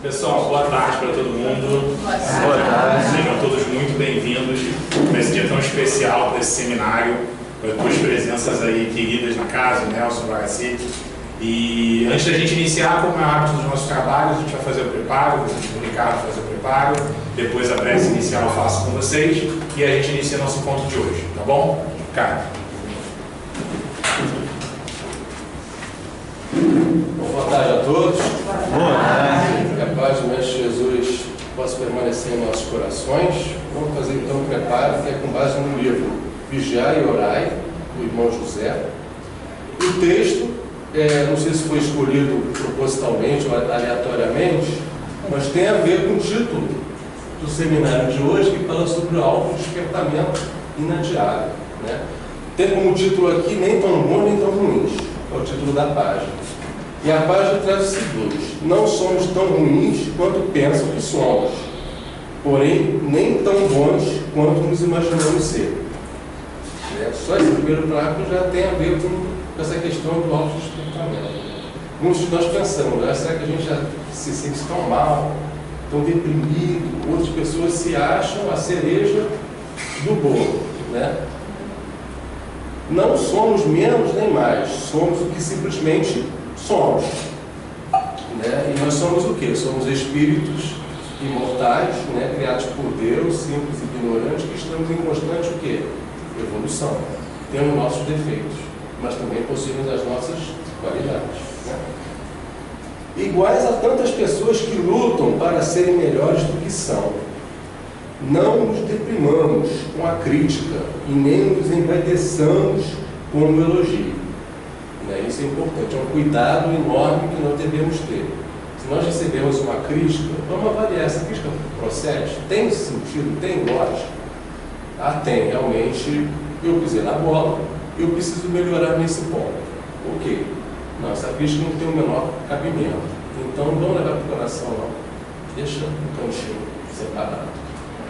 Pessoal, boa tarde para todo mundo. Boa tarde. Sejam todos muito bem-vindos nesse dia tão especial, desse seminário, com as duas presenças aí queridas na casa, o Nelson, o Bagaci. E antes da gente iniciar, como é o hábito dos nossos trabalhos, a gente vai fazer o preparo, o Ricardo vai fazer o preparo, depois a prece inicial eu faço com vocês e a gente inicia nosso encontro de hoje, tá bom? Ricardo. Boa tarde a todos. Boa tarde. Que a paz do Mestre Jesus possa permanecer em nossos corações. Vamos fazer então um preparo que é com base no livro Vigiai e Orai, do irmão José. O texto, não sei se foi escolhido propositalmente ou aleatoriamente, mas tem a ver com o título do seminário de hoje, que fala sobre o autodespertamento inadiável, né? Tem como título aqui nem tão bom nem tão ruins, é o título da página. E a página traz o seguinte: não somos tão ruins quanto pensam que somos, porém nem tão bons quanto nos imaginamos ser. Só esse primeiro parágrafo já tem a ver com essa questão do autodespertamento. Muitos de nós pensamos, será que a gente já se sente tão mal, tão deprimido? Outras pessoas se acham a cereja do bolo, né? Não somos menos nem mais, somos o que simplesmente somos, né? E nós somos o quê? Somos espíritos imortais, né? Criados por Deus, simples e ignorantes, que estamos em constante o quê? Evolução. Temos nossos defeitos, mas também possuímos as nossas qualidades, né? Iguais a tantas pessoas que lutam para serem melhores do que são. Não nos deprimamos com a crítica e nem nos envaideçamos com o elogio. Isso é importante, é um cuidado enorme que nós devemos ter. Se nós recebemos uma crítica, vamos avaliar, essa crítica procede? Tem sentido? Tem lógica? Tem, realmente, eu pisei na bola, eu preciso melhorar nesse ponto. Ok, não, essa crítica não tem o menor cabimento, então não vamos levar para o coração, não. Deixa no cantinho separado.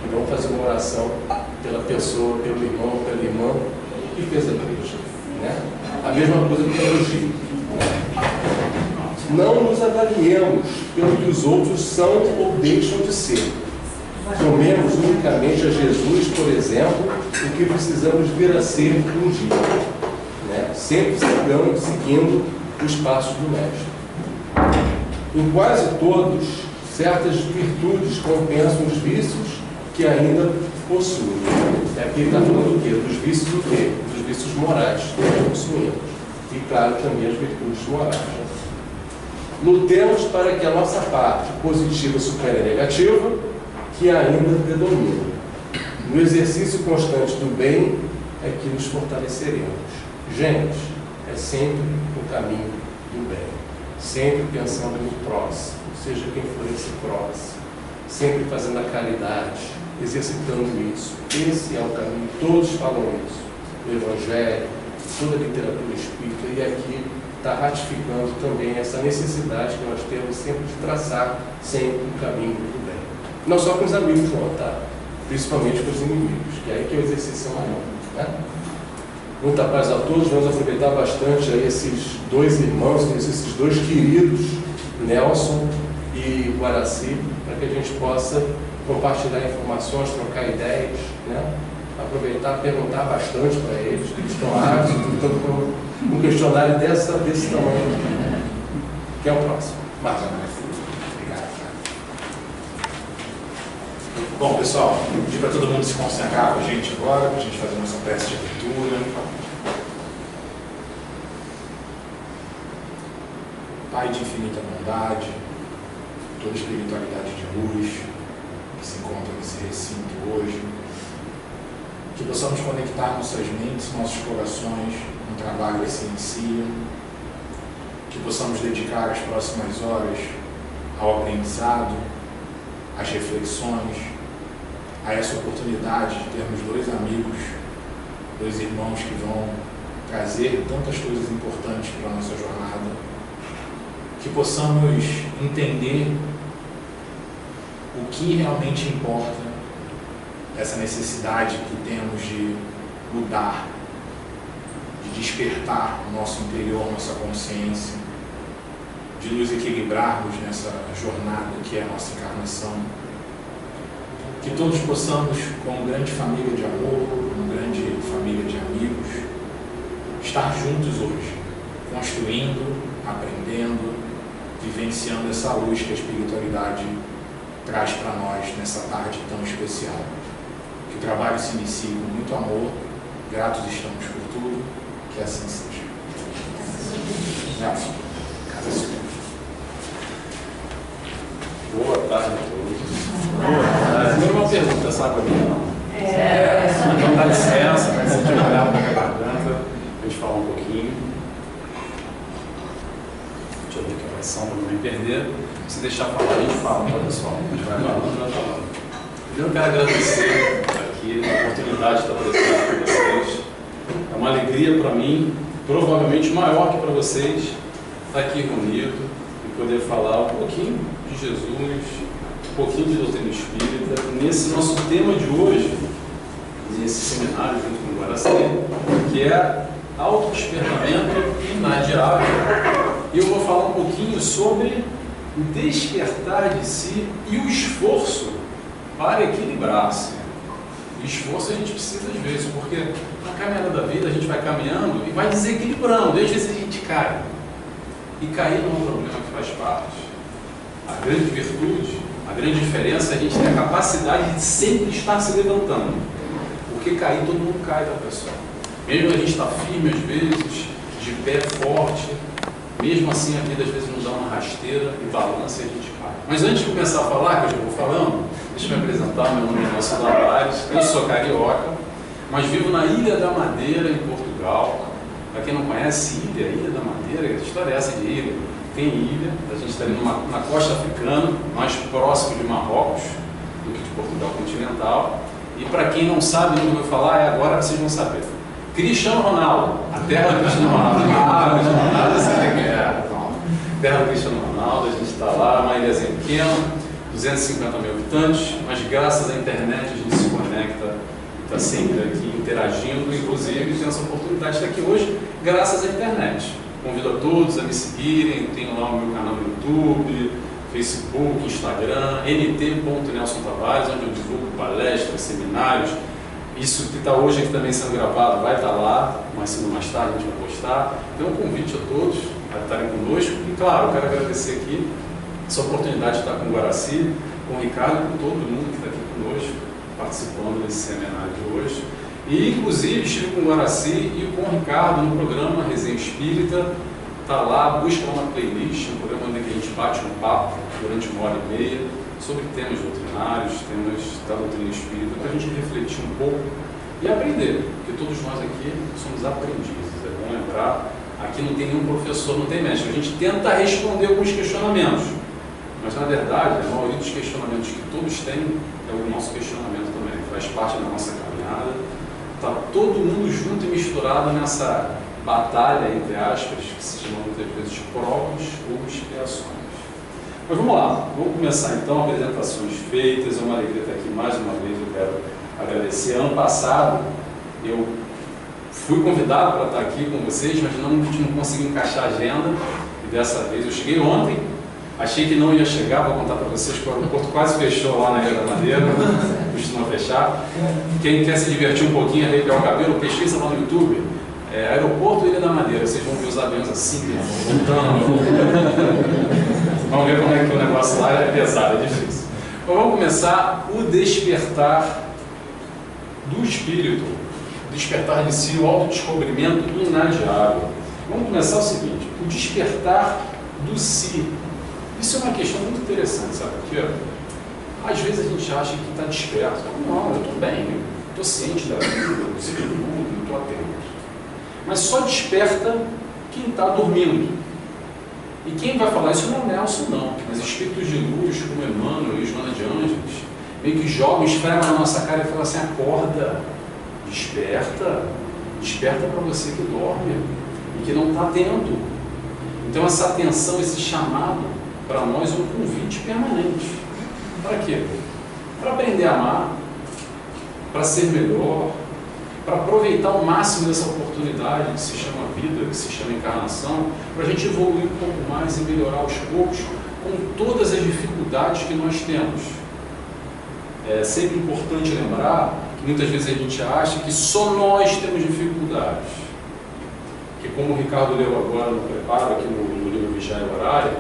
E vamos fazer uma oração pela pessoa, pelo irmão, pela irmã que fez a crítica, né? A mesma coisa do elogio. Não nos avaliemos pelo que os outros são ou deixam de ser. Tomemos unicamente a Jesus, por exemplo, o que precisamos vir a ser um dia, né? Sempre seguindo os passos do Mestre. Em quase todos, certas virtudes compensam os vícios que ainda possuem. Aqui está falando do quê? Dos vícios do quê? Dos vícios morais que nós possuímos. E, claro, também as virtudes morais. Lutemos para que a nossa parte positiva supere a negativa, que ainda predomina. No exercício constante do bem é que nos fortaleceremos. Gente, é sempre o caminho do bem. Sempre pensando no próximo, seja quem for esse próximo. Sempre fazendo a caridade, exercitando isso. Esse é o caminho, todos falam isso. O Evangelho, toda a literatura espírita, e aqui está ratificando também essa necessidade que nós temos sempre de traçar sempre o caminho do bem. Não só com os amigos, não, tá? Principalmente com os inimigos, que é aí que é o exercício maior, né? Muita paz a todos. Vamos aproveitar bastante aí esses dois irmãos, esses dois queridos, Nelson e Guaraci, para que a gente possa compartilhar informações, trocar ideias, né? Aproveitar, perguntar bastante para eles o que eles estão ávidos, com um questionário desse tamanho. Quem é o próximo? Marcos. Obrigado. Bom, pessoal, pedir para todo mundo se concentrar com a gente agora, para a gente fazer nossa prece de abertura. Pai de infinita bondade, toda espiritualidade de luz que se encontra nesse recinto hoje, que possamos conectar nossas mentes, nossos corações no trabalho que se inicia, que possamos dedicar as próximas horas ao aprendizado, às reflexões, a essa oportunidade de termos dois amigos, dois irmãos que vão trazer tantas coisas importantes para a nossa jornada, que possamos entender o que realmente importa, essa necessidade que temos de mudar, de despertar o nosso interior, nossa consciência, de nos equilibrarmos nessa jornada que é a nossa encarnação. Que todos possamos, como grande família de amor, como grande família de amigos, estar juntos hoje, construindo, aprendendo, vivenciando essa luz que a espiritualidade traz para nós nessa tarde tão especial. Que o trabalho se inicie com muito amor, gratos estamos por tudo, que assim seja. Graças. Boa tarde a todos. Primeiro uma pergunta, sabe a minha não? Então dá licença, vai sentir molhado na minha garganta, a gente fala um pouquinho. Deixa eu ver aqui a oração para não me perder. Se deixar falar, a gente fala, tá pessoal? A gente vai falando, vai falando. Primeiro eu quero agradecer aqui a oportunidade de estar presente com vocês. É uma alegria para mim, provavelmente maior que para vocês, estar aqui reunido e poder falar um pouquinho de Jesus, um pouquinho de doutrina espírita, nesse nosso tema de hoje, nesse seminário junto com o Guaraci, que é autodespertamento inadiável. E eu vou falar um pouquinho sobre o despertar de si e o esforço para equilibrar-se. O esforço a gente precisa às vezes, porque na caminhada da vida a gente vai caminhando e vai desequilibrando, às vezes a gente cai. E cair não é um problema que faz parte. A grande virtude, a grande diferença é a gente ter a capacidade de sempre estar se levantando. Porque cair, todo mundo cai, tá, pessoal? Mesmo a gente está firme às vezes, de pé forte, mesmo assim a vida às vezes nos dá uma rasteira e balança e a gente cai. Mas antes de começar a falar, que eu já vou falando, deixa eu me apresentar, meu nome é Nelson Tavares, eu sou carioca, mas vivo na Ilha da Madeira, em Portugal. Para quem não conhece, Ilha da Madeira, que história é essa de ilha? Tem ilha, a gente está ali na costa africana, mais próximo de Marrocos do que de Portugal continental. E para quem não sabe, não vou falar, agora vocês vão saber. Cristiano Ronaldo, a terra do Cristiano Ronaldo. Cristiano Ronaldo, você tem que é. Terra do Cristiano Ronaldo, a gente está lá, uma ilhazinha pequena, 250 mil habitantes, mas graças à internet a gente se conecta, está sempre aqui interagindo, inclusive tem essa oportunidade de estar aqui hoje, graças à internet. Convido a todos a me seguirem, tenho lá o meu canal no YouTube, Facebook, Instagram, nt.nelsontavares, onde eu divulgo palestras, seminários. Isso que está hoje aqui também sendo gravado vai estar lá, mais cedo ou mais tarde a gente vai postar. Então um convite a todos a estarem conosco. E claro, eu quero agradecer aqui essa oportunidade de estar com o Guaraci, com o Ricardo, com todo mundo que está aqui conosco, participando desse seminário de hoje. E inclusive estive com o Guaraci e com o Ricardo no programa Resenha Espírita. Está lá, busca lá uma playlist, um programa onde a gente bate um papo durante 1h30 sobre temas doutrinários, temas da doutrina espírita, para a gente refletir um pouco e aprender, porque todos nós aqui somos aprendizes. É bom lembrar, aqui não tem nenhum professor, não tem mestre. A gente tenta responder alguns questionamentos, mas na verdade a maioria dos questionamentos que todos têm é o nosso questionamento também, faz parte da nossa caminhada. Está todo mundo junto e misturado nessa batalha, entre aspas, que se chama muitas vezes provas ou expiações. Mas vamos lá, vamos começar então, apresentações feitas, é uma alegria estar aqui mais uma vez, eu quero agradecer. Ano passado eu fui convidado para estar aqui com vocês, mas a gente não conseguiu encaixar a agenda, e dessa vez eu cheguei ontem, achei que não ia chegar, vou contar para vocês que o aeroporto quase fechou lá na Ilha da Madeira, costuma fechar. Quem quer se divertir um pouquinho, arrepiar o cabelo, pesquisa lá no YouTube, aeroporto Ilha da Madeira, vocês vão ver os aviões assim, voltando. Vamos ver como é que o negócio lá é pesado, é difícil. Então vamos começar o despertar do espírito, o despertar de si, o autodescobrimento inadiável. Vamos começar o seguinte, o despertar do si. Isso é uma questão muito interessante, sabe? Porque às vezes a gente acha que está desperto. Não, eu estou bem, eu estou ciente da vida, eu sei de tudo, eu estou atento. Mas só desperta quem está dormindo. E quem vai falar isso não é Nelson, não. Mas espíritos de luz, como Emmanuel e Joana de Ângeles, meio que jogam, esfregam na nossa cara e falam assim, acorda, desperta para você que dorme e que não está atento. Então essa atenção, esse chamado, para nós é um convite permanente. Para quê? Para aprender a amar, para ser melhor, para aproveitar o máximo dessa oportunidade que se chama vida, que se chama encarnação, para a gente evoluir um pouco mais e melhorar aos poucos com todas as dificuldades que nós temos. É sempre importante lembrar que muitas vezes a gente acha que só nós temos dificuldades. Que como o Ricardo leu agora no preparo, aqui no livro Vigiar e Orar,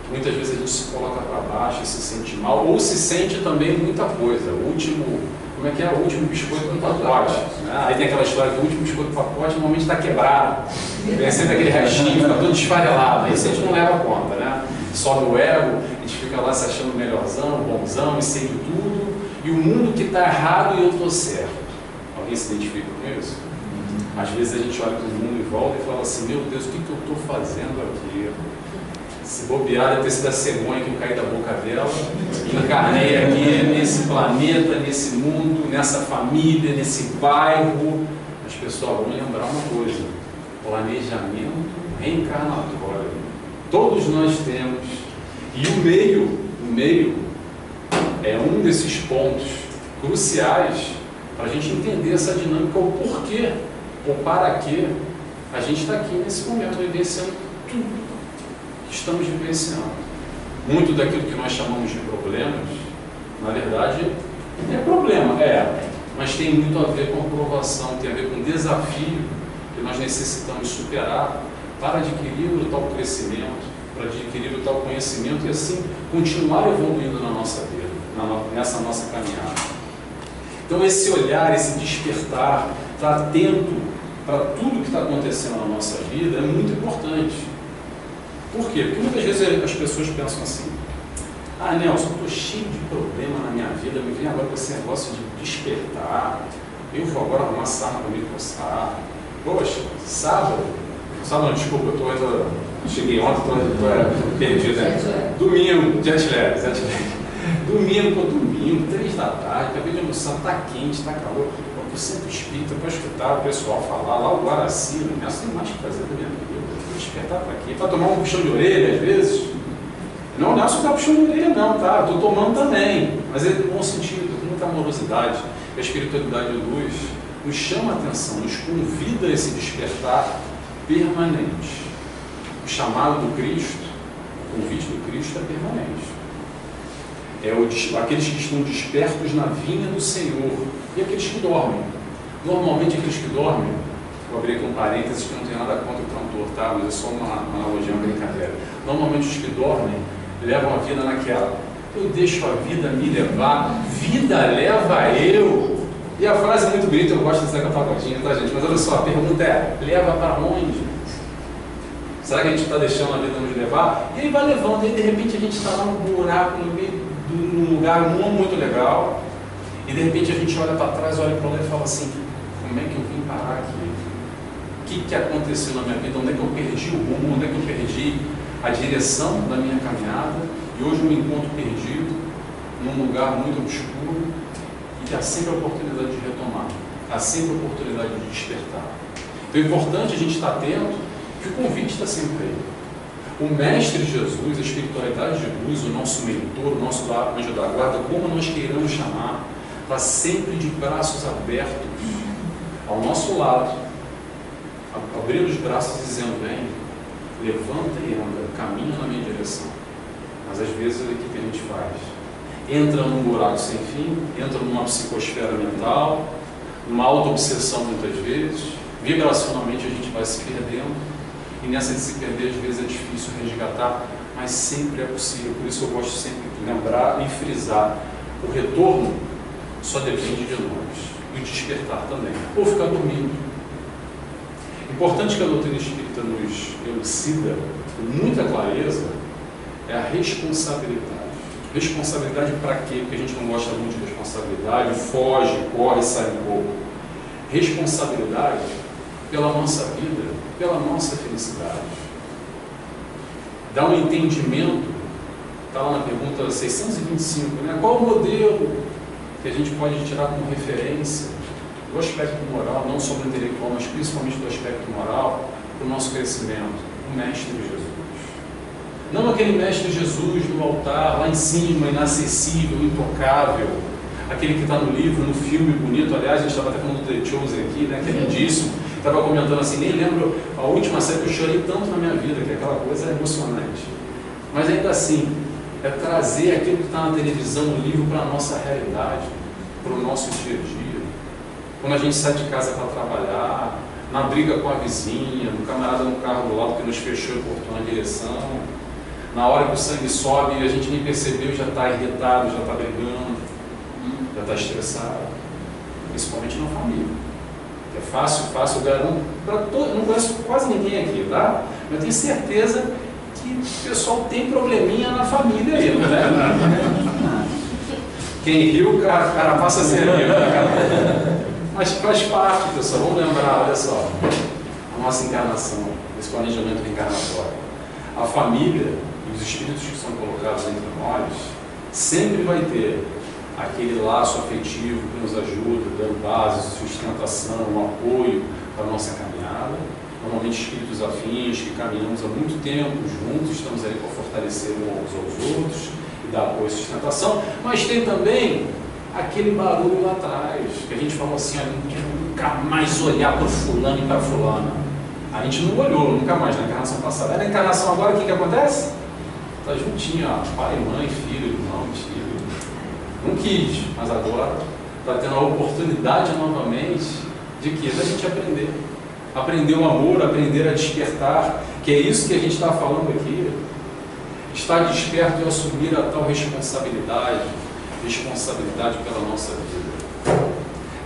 muitas vezes a gente se coloca para baixo e se sente mal, ou se sente também muita coisa. O último, como é que é? O último biscoito do pacote. Né? Aí tem aquela história que o último biscoito do pacote normalmente está quebrado. Vem sempre aquele restinho, fica todo esfarelado. Isso a gente não leva conta, né? Sobe o ego, a gente fica lá se achando melhorzão, bonzão e sei de tudo. E o mundo que está errado e eu estou certo. Alguém se identifica com isso? Às vezes a gente olha para o mundo em volta e fala assim, meu Deus, o que eu estou fazendo aqui? Se bobear, deve ter sido a cegonha que eu caí da boca dela, encarnei aqui nesse planeta, nesse mundo, nessa família, nesse bairro. As pessoas vão lembrar uma coisa, planejamento reencarnatório. Todos nós temos. E o meio é um desses pontos cruciais para a gente entender essa dinâmica, o porquê, ou para que a gente está aqui nesse momento, vivenciando tudo que estamos vivenciando. Muito daquilo que nós chamamos de problemas, na verdade, é problema, mas tem muito a ver com a provação, tem a ver com o desafio que nós necessitamos superar para adquirir o tal crescimento, para adquirir o tal conhecimento e assim continuar evoluindo na nossa vida, nessa nossa caminhada. Então esse olhar, esse despertar, estar atento para tudo que está acontecendo na nossa vida é muito importante. Por quê? Porque muitas vezes as pessoas pensam assim, Nelson, eu estou cheio de problema na minha vida, me vem agora com esse negócio de despertar, eu vou agora arrumar sarna para me coçar. Poxa, sábado, não, desculpa, eu cheguei ontem, estou perdido, né? Domingo, jet lag. Domingo, 3 da tarde, acabei de almoçar, está quente, está calor. Eu sempre espírita para escutar o pessoal falar, lá o Guaraci, não tem mais o que fazer da minha vida. Vou despertar para quê? Para tomar um puxão de orelha, às vezes? Não, Nelson não dá puxão de orelha, não, tá? Estou tomando também, mas é no bom sentido, com muita amorosidade. A espiritualidade de luz nos chama a atenção, nos convida a esse despertar permanente. O chamado do Cristo, o convite do Cristo é permanente. Aqueles que estão despertos na vinha do Senhor e aqueles que dormem. Normalmente aqueles que dormem, vou abrir aqui um parênteses que não tem nada contra o cantor, tá? Mas é só uma analogia, uma brincadeira. Normalmente os que dormem levam a vida naquela, eu deixo a vida me levar, vida leva eu. E a frase é muito bonita, eu gosto de dizer com a pagodinha, tá gente? Mas olha só, a pergunta é, leva para onde? Será que a gente está deixando a vida nos levar? E aí vai levando, e aí de repente a gente está lá num buraco, no meio num lugar não muito legal, e de repente a gente olha para trás, olha para lá e fala assim, como é que eu vim parar aqui? O que aconteceu na minha vida? Onde é que eu perdi o rumo? Onde é que eu perdi a direção da minha caminhada? E hoje eu me encontro perdido, num lugar muito obscuro, e há sempre a oportunidade de retomar, há sempre a oportunidade de despertar. Então é importante a gente estar atento, que o convite está sempre aí. O Mestre Jesus, a espiritualidade de luz, o nosso mentor, o nosso anjo da guarda, como nós queiramos chamar, está sempre de braços abertos ao nosso lado, abrindo os braços e dizendo, vem, levanta e anda, caminha na minha direção. Mas às vezes o que a gente faz? Entra num buraco sem fim, entra numa psicosfera mental, numa auto-obsessão muitas vezes, vibracionalmente a gente vai se perdendo. E nessa de se perder, às vezes é difícil resgatar, mas sempre é possível. Por isso eu gosto sempre de lembrar e frisar. O retorno só depende de nós. E o despertar também. Ou ficar dormindo. Importante que a doutrina espírita nos elucida com muita clareza é a responsabilidade. Responsabilidade para quê? Porque a gente não gosta muito de responsabilidade, foge, corre, sai um pouco. Responsabilidade pela nossa vida, pela nossa felicidade. Dá um entendimento, está lá na pergunta 625, né? Qual o modelo que a gente pode tirar como referência do aspecto moral, não só do intelectual, mas principalmente do aspecto moral, para o nosso crescimento? O Mestre Jesus. Não aquele Mestre Jesus no altar, lá em cima, inacessível, intocável, aquele que está no livro, no filme bonito. Aliás, a gente estava até falando do The Chosen aqui, né, que é lindíssimo. Estava comentando assim, nem lembro a última série que eu chorei tanto na minha vida, que aquela coisa é emocionante. Mas ainda assim, é trazer aquilo que está na televisão, no livro, para a nossa realidade, para o nosso dia a dia. Quando a gente sai de casa para trabalhar, na briga com a vizinha, no camarada no carro do lado que nos fechou e cortou na direção, na hora que o sangue sobe e a gente nem percebeu, já está irritado, já está brigando, já está estressado, principalmente na família. É fácil, eu garanto, não conheço quase ninguém aqui, tá? Mas eu tenho certeza que o pessoal tem probleminha na família aí, né? Quem riu, o cara passa a ser rio, né? Mas faz parte, pessoal, vamos lembrar, olha só, a nossa encarnação, esse planejamento reencarnatório. A família e os espíritos que são colocados entre nós sempre vai ter aquele laço afetivo que nos ajuda, dando base, sustentação, um apoio para a nossa caminhada. Normalmente espíritos afins que caminhamos há muito tempo juntos, estamos aí para fortalecer uns aos outros e dar apoio e sustentação, mas tem também aquele barulho lá atrás, que a gente falou assim, olha, não quero nunca mais olhar para o fulano e para a fulana. A gente não olhou nunca mais na encarnação passada. Na encarnação agora, o que acontece? Está juntinho, ó, pai, mãe, filho, irmão, tio. Não quis, mas agora está tendo a oportunidade novamente de quê? Da gente aprender. Aprender o amor, aprender a despertar, que é isso que a gente está falando aqui. Estar desperto e assumir a tal responsabilidade pela nossa vida.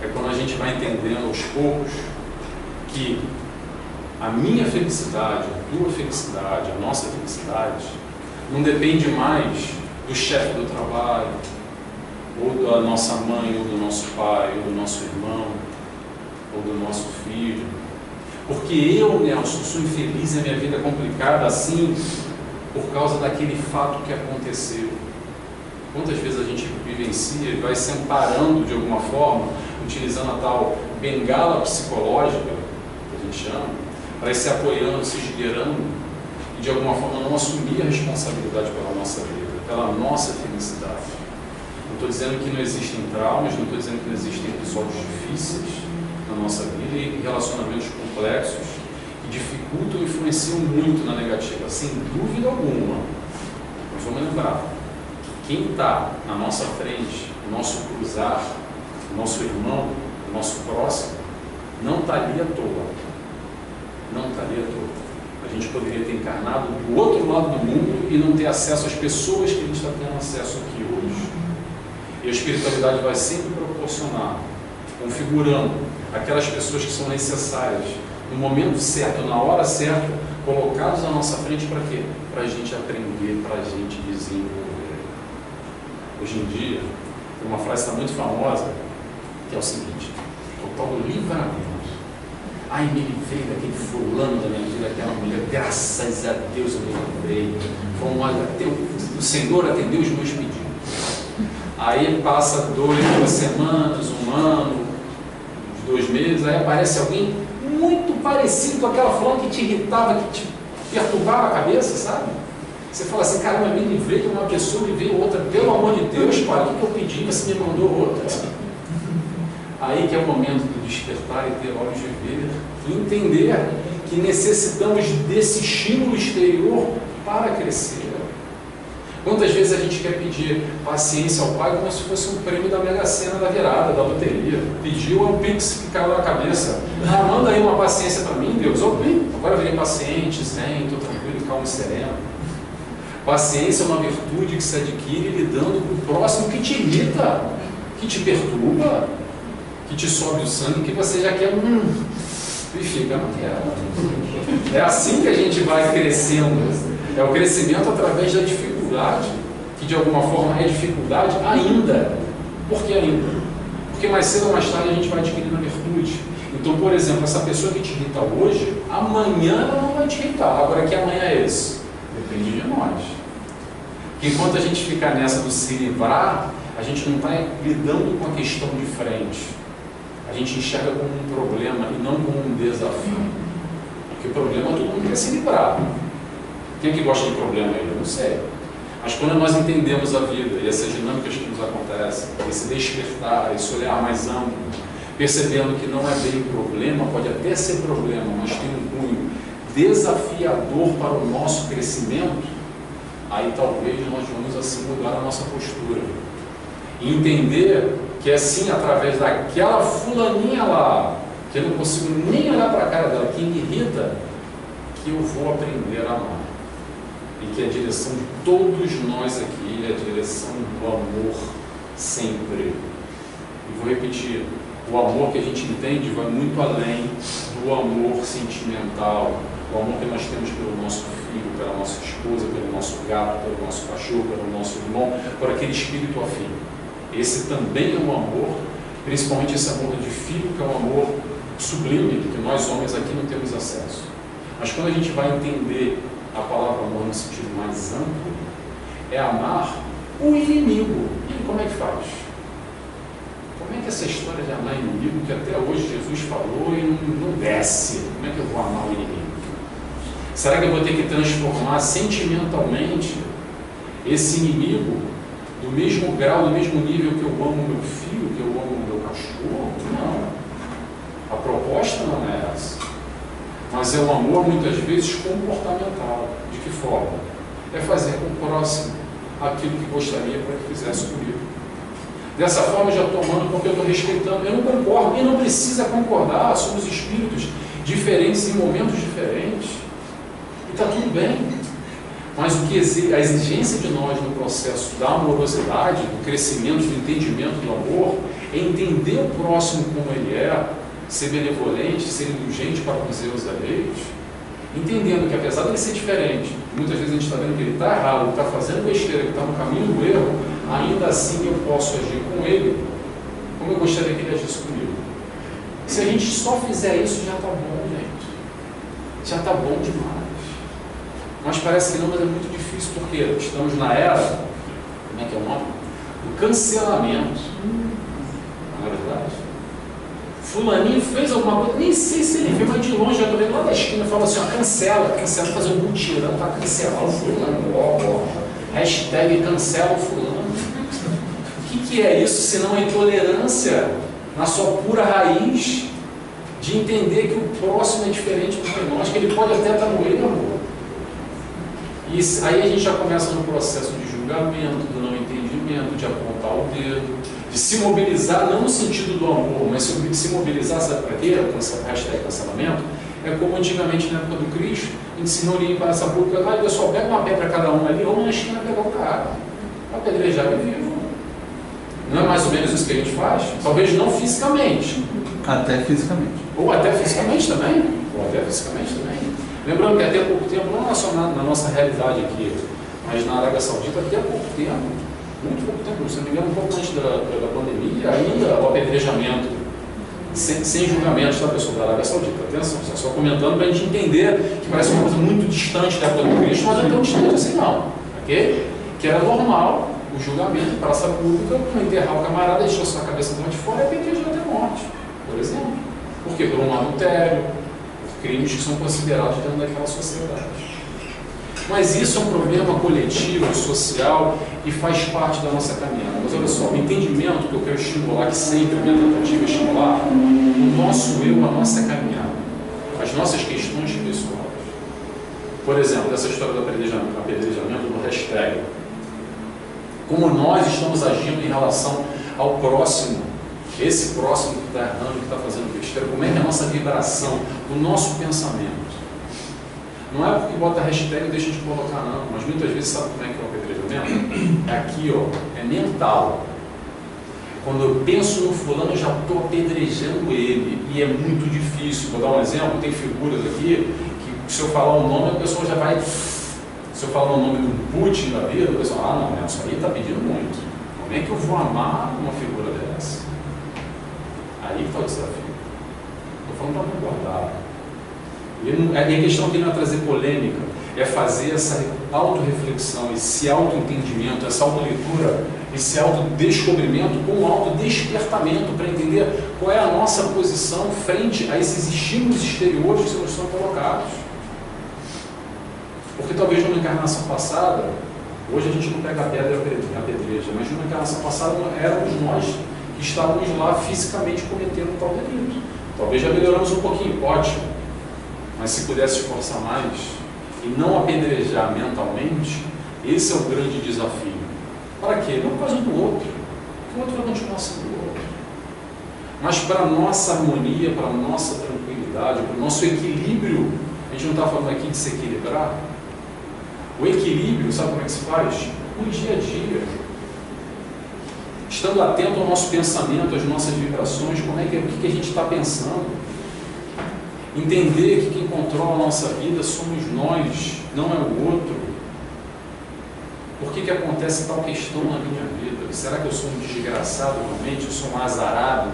É quando a gente vai entendendo aos poucos que a minha felicidade, a tua felicidade, a nossa felicidade, não depende mais do chefe do trabalho, ou da nossa mãe, ou do nosso pai, ou do nosso irmão, ou do nosso filho. Porque eu, Nelson, sou infeliz e a minha vida é complicada assim por causa daquele fato que aconteceu. Quantas vezes a gente vivencia e vai se amparando de alguma forma, utilizando a tal bengala psicológica, que a gente chama, para ir se apoiando, se esgueirando, e de alguma forma não assumir a responsabilidade pela nossa vida, pela nossa felicidade. Não estou dizendo que não existem traumas, não estou dizendo que não existem episódios difíceis na nossa vida e relacionamentos complexos que dificultam e influenciam muito na negativa, sem dúvida alguma. Mas vamos lembrar, quem está na nossa frente, o nosso cruzar, o nosso irmão, o nosso próximo, não está ali à toa. Não está ali à toa. A gente poderia ter encarnado do outro lado do mundo e não ter acesso às pessoas que a gente está tendo acesso aqui hoje. E a espiritualidade vai sempre proporcionar, configurando aquelas pessoas que são necessárias, no momento certo, na hora certa, colocados à nossa frente para quê? Para a gente aprender, para a gente desenvolver. Hoje em dia, tem uma frase que está muito famosa, que é o seguinte, o tal do livramento. Ai, me livrei daquele fulano da minha vida, aquela mulher, graças a Deus eu me livrei. O Senhor atendeu os meus pedidos. Aí passa 2 semanas, 1 ano, 2 meses, aí aparece alguém muito parecido com aquela fulana que te irritava, que te perturbava a cabeça, sabe? Você fala assim, caramba, eu me livrei de uma pessoa e veio outra, pelo amor de Deus, pai, o que eu pedi, você me mandou outra. Aí que é o momento de despertar e ter olhos de ver, e entender que necessitamos desse estímulo exterior para crescer. Quantas vezes a gente quer pedir paciência ao Pai como se fosse um prêmio da Mega Sena da virada, da loteria? Pediu é um pix que caiu na cabeça. Ah, manda aí uma paciência para mim, Deus. Agora eu virei paciente, zen, estou tranquilo, calmo e sereno. Paciência é uma virtude que se adquire lidando com o próximo que te irrita, que te perturba, que te sobe o sangue, que você já quer e fica naquela. É assim que a gente vai crescendo. É o crescimento através da dificuldade, que de alguma forma é dificuldade ainda. Por que ainda? Porque mais cedo ou mais tarde a gente vai adquirindo a virtude. Então, por exemplo, essa pessoa que te irrita hoje, amanhã ela não vai te irritar. Agora, que amanhã é esse? Depende de nós. Porque enquanto a gente ficar nessa do se livrar, a gente não está lidando com a questão de frente. A gente enxerga como um problema e não como um desafio. Porque o problema todo mundo quer se livrar. Quem é que gosta de problema aí? Eu não sei. Mas quando nós entendemos a vida e essas dinâmicas que nos acontecem, esse despertar, esse olhar mais amplo, percebendo que não é bem problema, pode até ser problema, mas tem um cunho desafiador para o nosso crescimento, aí talvez nós vamos assim mudar a nossa postura. E entender que é assim, através daquela fulaninha lá, que eu não consigo nem olhar para a cara dela, que me irrita, que eu vou aprender a amar. E que a direção de todos nós aqui é a direção do amor sempre. E vou repetir, o amor que a gente entende vai muito além do amor sentimental, o amor que nós temos pelo nosso filho, pela nossa esposa, pelo nosso gato, pelo nosso cachorro, pelo nosso irmão, por aquele espírito afim. Esse também é um amor, principalmente esse amor de filho, que é um amor sublime, que nós homens aqui não temos acesso. Mas quando a gente vai entender a palavra amor no sentido mais amplo, é amar o inimigo. E como é que faz? Como é que essa história de amar inimigo, que até hoje Jesus falou e não desce, como é que eu vou amar o inimigo? Será que eu vou ter que transformar sentimentalmente esse inimigo do mesmo grau, do mesmo nível que eu amo meu filho, que eu amo meu cachorro? Não. A proposta não é essa. Mas é um amor, muitas vezes, comportamental. De que forma? É fazer com o próximo aquilo que gostaria para que fizesse comigo. Dessa forma, eu já estou amando porque eu estou respeitando. Eu não concordo, e não precisa concordar. Somos espíritos diferentes em momentos diferentes. E está tudo bem. Mas o que a exigência de nós no processo da amorosidade, do crescimento, do entendimento do amor, é entender o próximo como ele é, ser benevolente, ser indulgente para com os erros alheios, entendendo que apesar de ele ser diferente, muitas vezes a gente está vendo que ele está errado, ele está fazendo besteira, que está no caminho do erro, ainda assim eu posso agir com ele como eu gostaria que ele agisse comigo. Se a gente só fizer isso, já está bom, gente. Já está bom demais. Mas parece que não, mas é muito difícil, porque estamos na era, como é que é o nome? Do cancelamento. Não é verdade? Fulaninho fez alguma coisa, nem sei se ele fez, mas de longe, eu estou lá da esquina e falo assim, ó, cancela, fazer um mutirão para cancelar o fulano, hashtag cancela o fulano. O que é isso, senão a intolerância na sua pura raiz de entender que o próximo é diferente do que nós, que ele pode até estar no erro. E aí a gente já começa no processo de julgamento, do não entendimento, de apontar o dedo, de se mobilizar, não no sentido do amor, mas se mobilizar, sabe para quê? Hashtag cancelamento. É como antigamente na época do Cristo, ensinou ali para essa pública, pessoal, pega uma pedra cada um ali, ou na esquina pegar o cara, apedrejar ele vivo. Não é mais ou menos isso que a gente faz? Talvez não fisicamente. Até fisicamente. Ou até fisicamente também. Lembrando que até pouco tempo, não só na nossa realidade aqui, mas na Arábia Saudita, até pouco tempo, muito pouco tempo, se não me engano, um pouco antes da pandemia, ainda o apedrejamento, sem julgamento, tá, pessoal da Arábia Saudita? Atenção, só comentando para a gente entender que parece uma coisa muito distante da época do Cristo, mas não é tão distante assim não, ok? Que era normal o julgamento em praça pública, para enterrar o camarada, deixar sua cabeça do lado de fora e apedrejar até morte, por exemplo. Por quê? Por um adultério, por crimes que são considerados dentro daquela sociedade. Mas isso é um problema coletivo, social, e faz parte da nossa caminhada. Mas olha só, o entendimento que eu quero estimular, que sempre a minha tentativa é estimular, o nosso eu, a nossa caminhada, as nossas questões pessoais. Por exemplo, essa história do apedrejamento do hashtag. Como nós estamos agindo em relação ao próximo, esse próximo que está errando, que está fazendo besteira, como é que é a nossa vibração, o nosso pensamento. Não é porque bota hashtag e deixa de colocar não, mas muitas vezes sabe como é que é o apedrejamento? É aqui, ó, é mental. Quando eu penso no fulano, eu já estou apedrejando ele, e é muito difícil. Vou dar um exemplo, tem figuras aqui, que se eu falar um nome, a pessoa já vai... Se eu falar o nome do Putin da vida, o pessoal, não, isso aí está pedindo muito. Como é que eu vou amar uma figura dessa? Aí está o desafio. Estou falando para não guardar. E a questão aqui não é trazer polêmica, é fazer essa autorreflexão, esse autoentendimento, essa autoleitura, esse autodescobrimento com um autodespertamento para entender qual é a nossa posição frente a esses estímulos exteriores que nos são colocados. Porque talvez numa encarnação passada Hoje a gente não pega a pedra e apedreja, mas na encarnação passada éramos nós que estávamos lá fisicamente cometendo tal delito. Talvez já melhoramos um pouquinho, ótimo, mas se pudesse esforçar mais e não apedrejar mentalmente, esse é o grande desafio. Para quê? Não por causa do outro, porque o outro vai continuar sendo o outro, mas para a nossa harmonia, para a nossa tranquilidade, para o nosso equilíbrio. A gente não está falando aqui de se equilibrar. O equilíbrio, sabe como é que se faz? No dia a dia. Estando atento ao nosso pensamento, às nossas vibrações, o que a gente está pensando. Entender que quem controla a nossa vida somos nós, não é o outro. Por que acontece tal questão na minha vida? Será que eu sou um desgraçado realmente? Eu sou um azarado?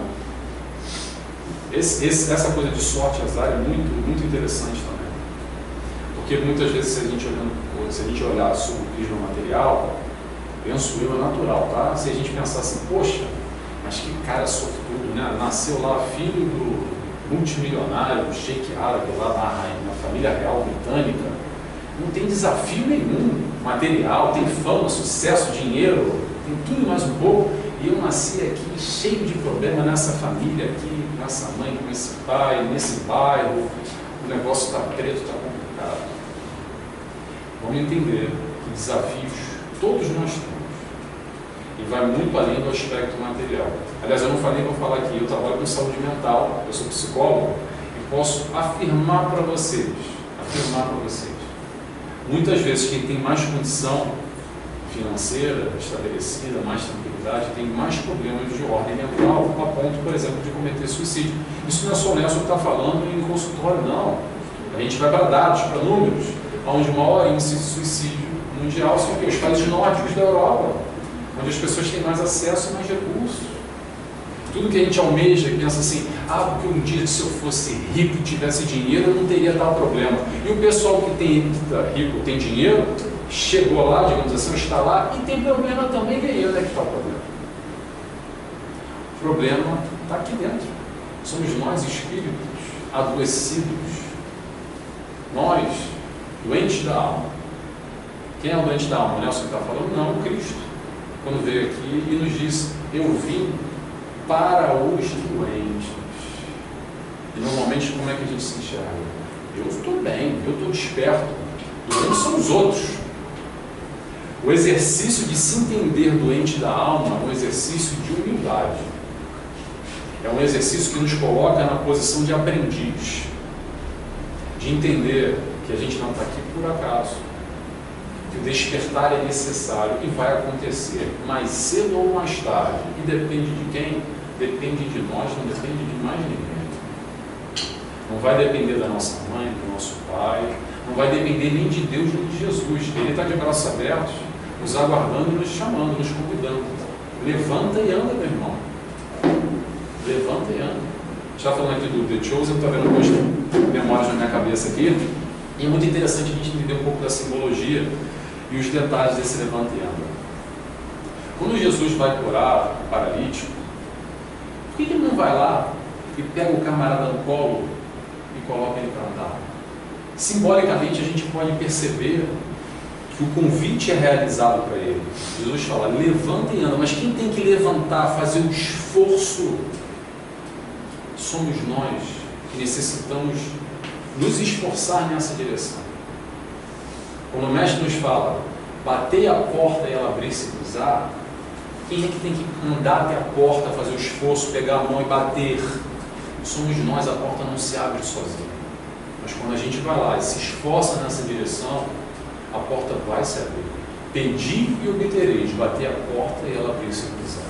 Essa coisa de sorte e azar é muito, muito interessante também. Porque muitas vezes, se a gente olhar sobre o prisma material, penso eu, é natural, tá? Se a gente pensar assim, poxa, mas que cara sortudo, né? Nasceu lá filho do multimilionário, do Sheik árabe, lá na família real britânica, não tem desafio nenhum material, tem fama, sucesso, dinheiro, tem tudo mais um pouco, e eu nasci aqui cheio de problema nessa família aqui, com essa mãe, com esse pai, nesse bairro, o negócio está preto, está complicado. Vamos entender que desafios todos nós temos. E vai muito além do aspecto material. Aliás, eu não falei, vou falar aqui, eu trabalho com saúde mental, eu sou psicólogo, e posso afirmar para vocês, muitas vezes quem tem mais condição financeira, estabelecida, mais tranquilidade, tem mais problemas de ordem mental, a ponto, por exemplo, de cometer suicídio. Isso não é só o Nelson que está falando em consultório, não. A gente vai para dados, para números, onde o maior índice de suicídio mundial são os países nórdicos da Europa, onde as pessoas têm mais acesso e mais recursos. Tudo que a gente almeja e pensa assim, porque um dia se eu fosse rico e tivesse dinheiro, eu não teria tal problema. E o pessoal que está rico, tem dinheiro, chegou lá, digamos assim, está lá e tem problema também, ganhou, onde é que está o problema? O problema está aqui dentro. Somos nós, espíritos, adoecidos. Nós, doentes da alma. Quem é o doente da alma? O Nelson está falando? Não, o Cristo. Quando veio aqui e nos disse, eu vim para os doentes. E normalmente como é que a gente se enxerga? Eu estou bem, eu estou desperto. Doentes são os outros. O exercício de se entender doente da alma é um exercício de humildade. É um exercício que nos coloca na posição de aprendiz. De entender que a gente não está aqui por acaso. Que o despertar é necessário e vai acontecer mais cedo ou mais tarde. E depende de quem? Depende de nós, não depende de mais ninguém. Não vai depender da nossa mãe, do nosso pai, não vai depender nem de Deus nem de Jesus. Ele está de braços abertos, nos aguardando e nos chamando, nos convidando. Levanta e anda, meu irmão. Levanta e anda. A gente está falando aqui do The Chosen, estou vendo algumas memórias na minha cabeça aqui. E é muito interessante a gente entender um pouco da simbologia e os detalhes desse levanta e anda. Quando Jesus vai curar o paralítico, por que ele não vai lá e pega o camarada no colo e coloca ele para andar? Simbolicamente a gente pode perceber que o convite é realizado para ele. Jesus fala, levanta e anda, mas quem tem que levantar, fazer o esforço, somos nós que necessitamos nos esforçar nessa direção. Quando o mestre nos fala, bater a porta e ela abrir e se cruzar, quem é que tem que andar até a porta, fazer o esforço, pegar a mão e bater? Somos nós, a porta não se abre sozinha. Mas quando a gente vai lá e se esforça nessa direção, a porta vai se abrir. Pedi e obtereis, bater a porta e ela abrir e se cruzar.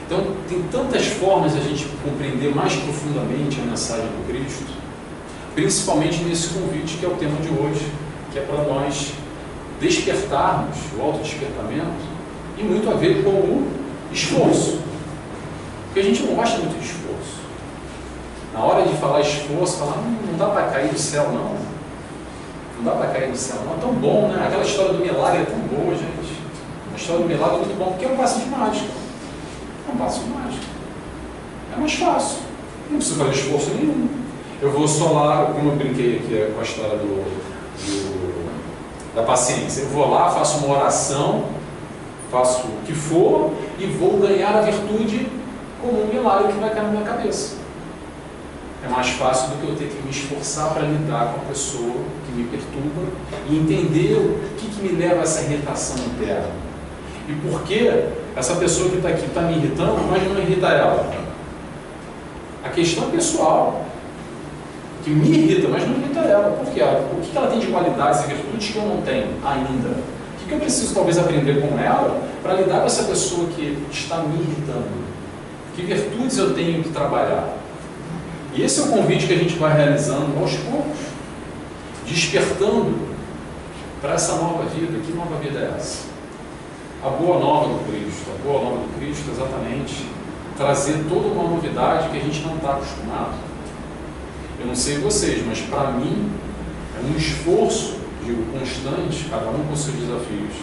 Então, tem tantas formas de a gente compreender mais profundamente a mensagem do Cristo, principalmente nesse convite que é o tema de hoje, que é para nós despertarmos, o autodespertamento, e muito a ver com o esforço. Porque a gente não gosta muito de esforço. Na hora de falar esforço, falar, não dá para cair do céu, não. Não dá para cair do céu, não. É tão bom, né? Aquela história do milagre é tão boa, gente. A história do milagre é muito bom, porque é um passo de mágica. É um passo de mágica. É mais fácil. Não precisa fazer esforço nenhum. Eu vou só lá, como eu brinquei aqui com a história da paciência. Eu vou lá, faço uma oração, faço o que for e vou ganhar a virtude como um milagre que vai cair na minha cabeça. É mais fácil do que eu ter que me esforçar para lidar com a pessoa que me perturba e entender o que me leva a essa irritação interna. E por que essa pessoa que está aqui está me irritando, mas não irrita ela? A questão é pessoal, que me irrita, mas não irrita ela. Por quê? O que ela tem de qualidades e virtudes que eu não tenho ainda? O que eu preciso talvez aprender com ela para lidar com essa pessoa que está me irritando? Que virtudes eu tenho que trabalhar? E esse é o convite que a gente vai realizando aos poucos, despertando para essa nova vida. Que nova vida é essa? A boa nova do Cristo. A boa nova do Cristo é exatamente trazer toda uma novidade que a gente não está acostumado. Eu não sei vocês, mas para mim é um esforço, digo, constante, cada um com seus desafios,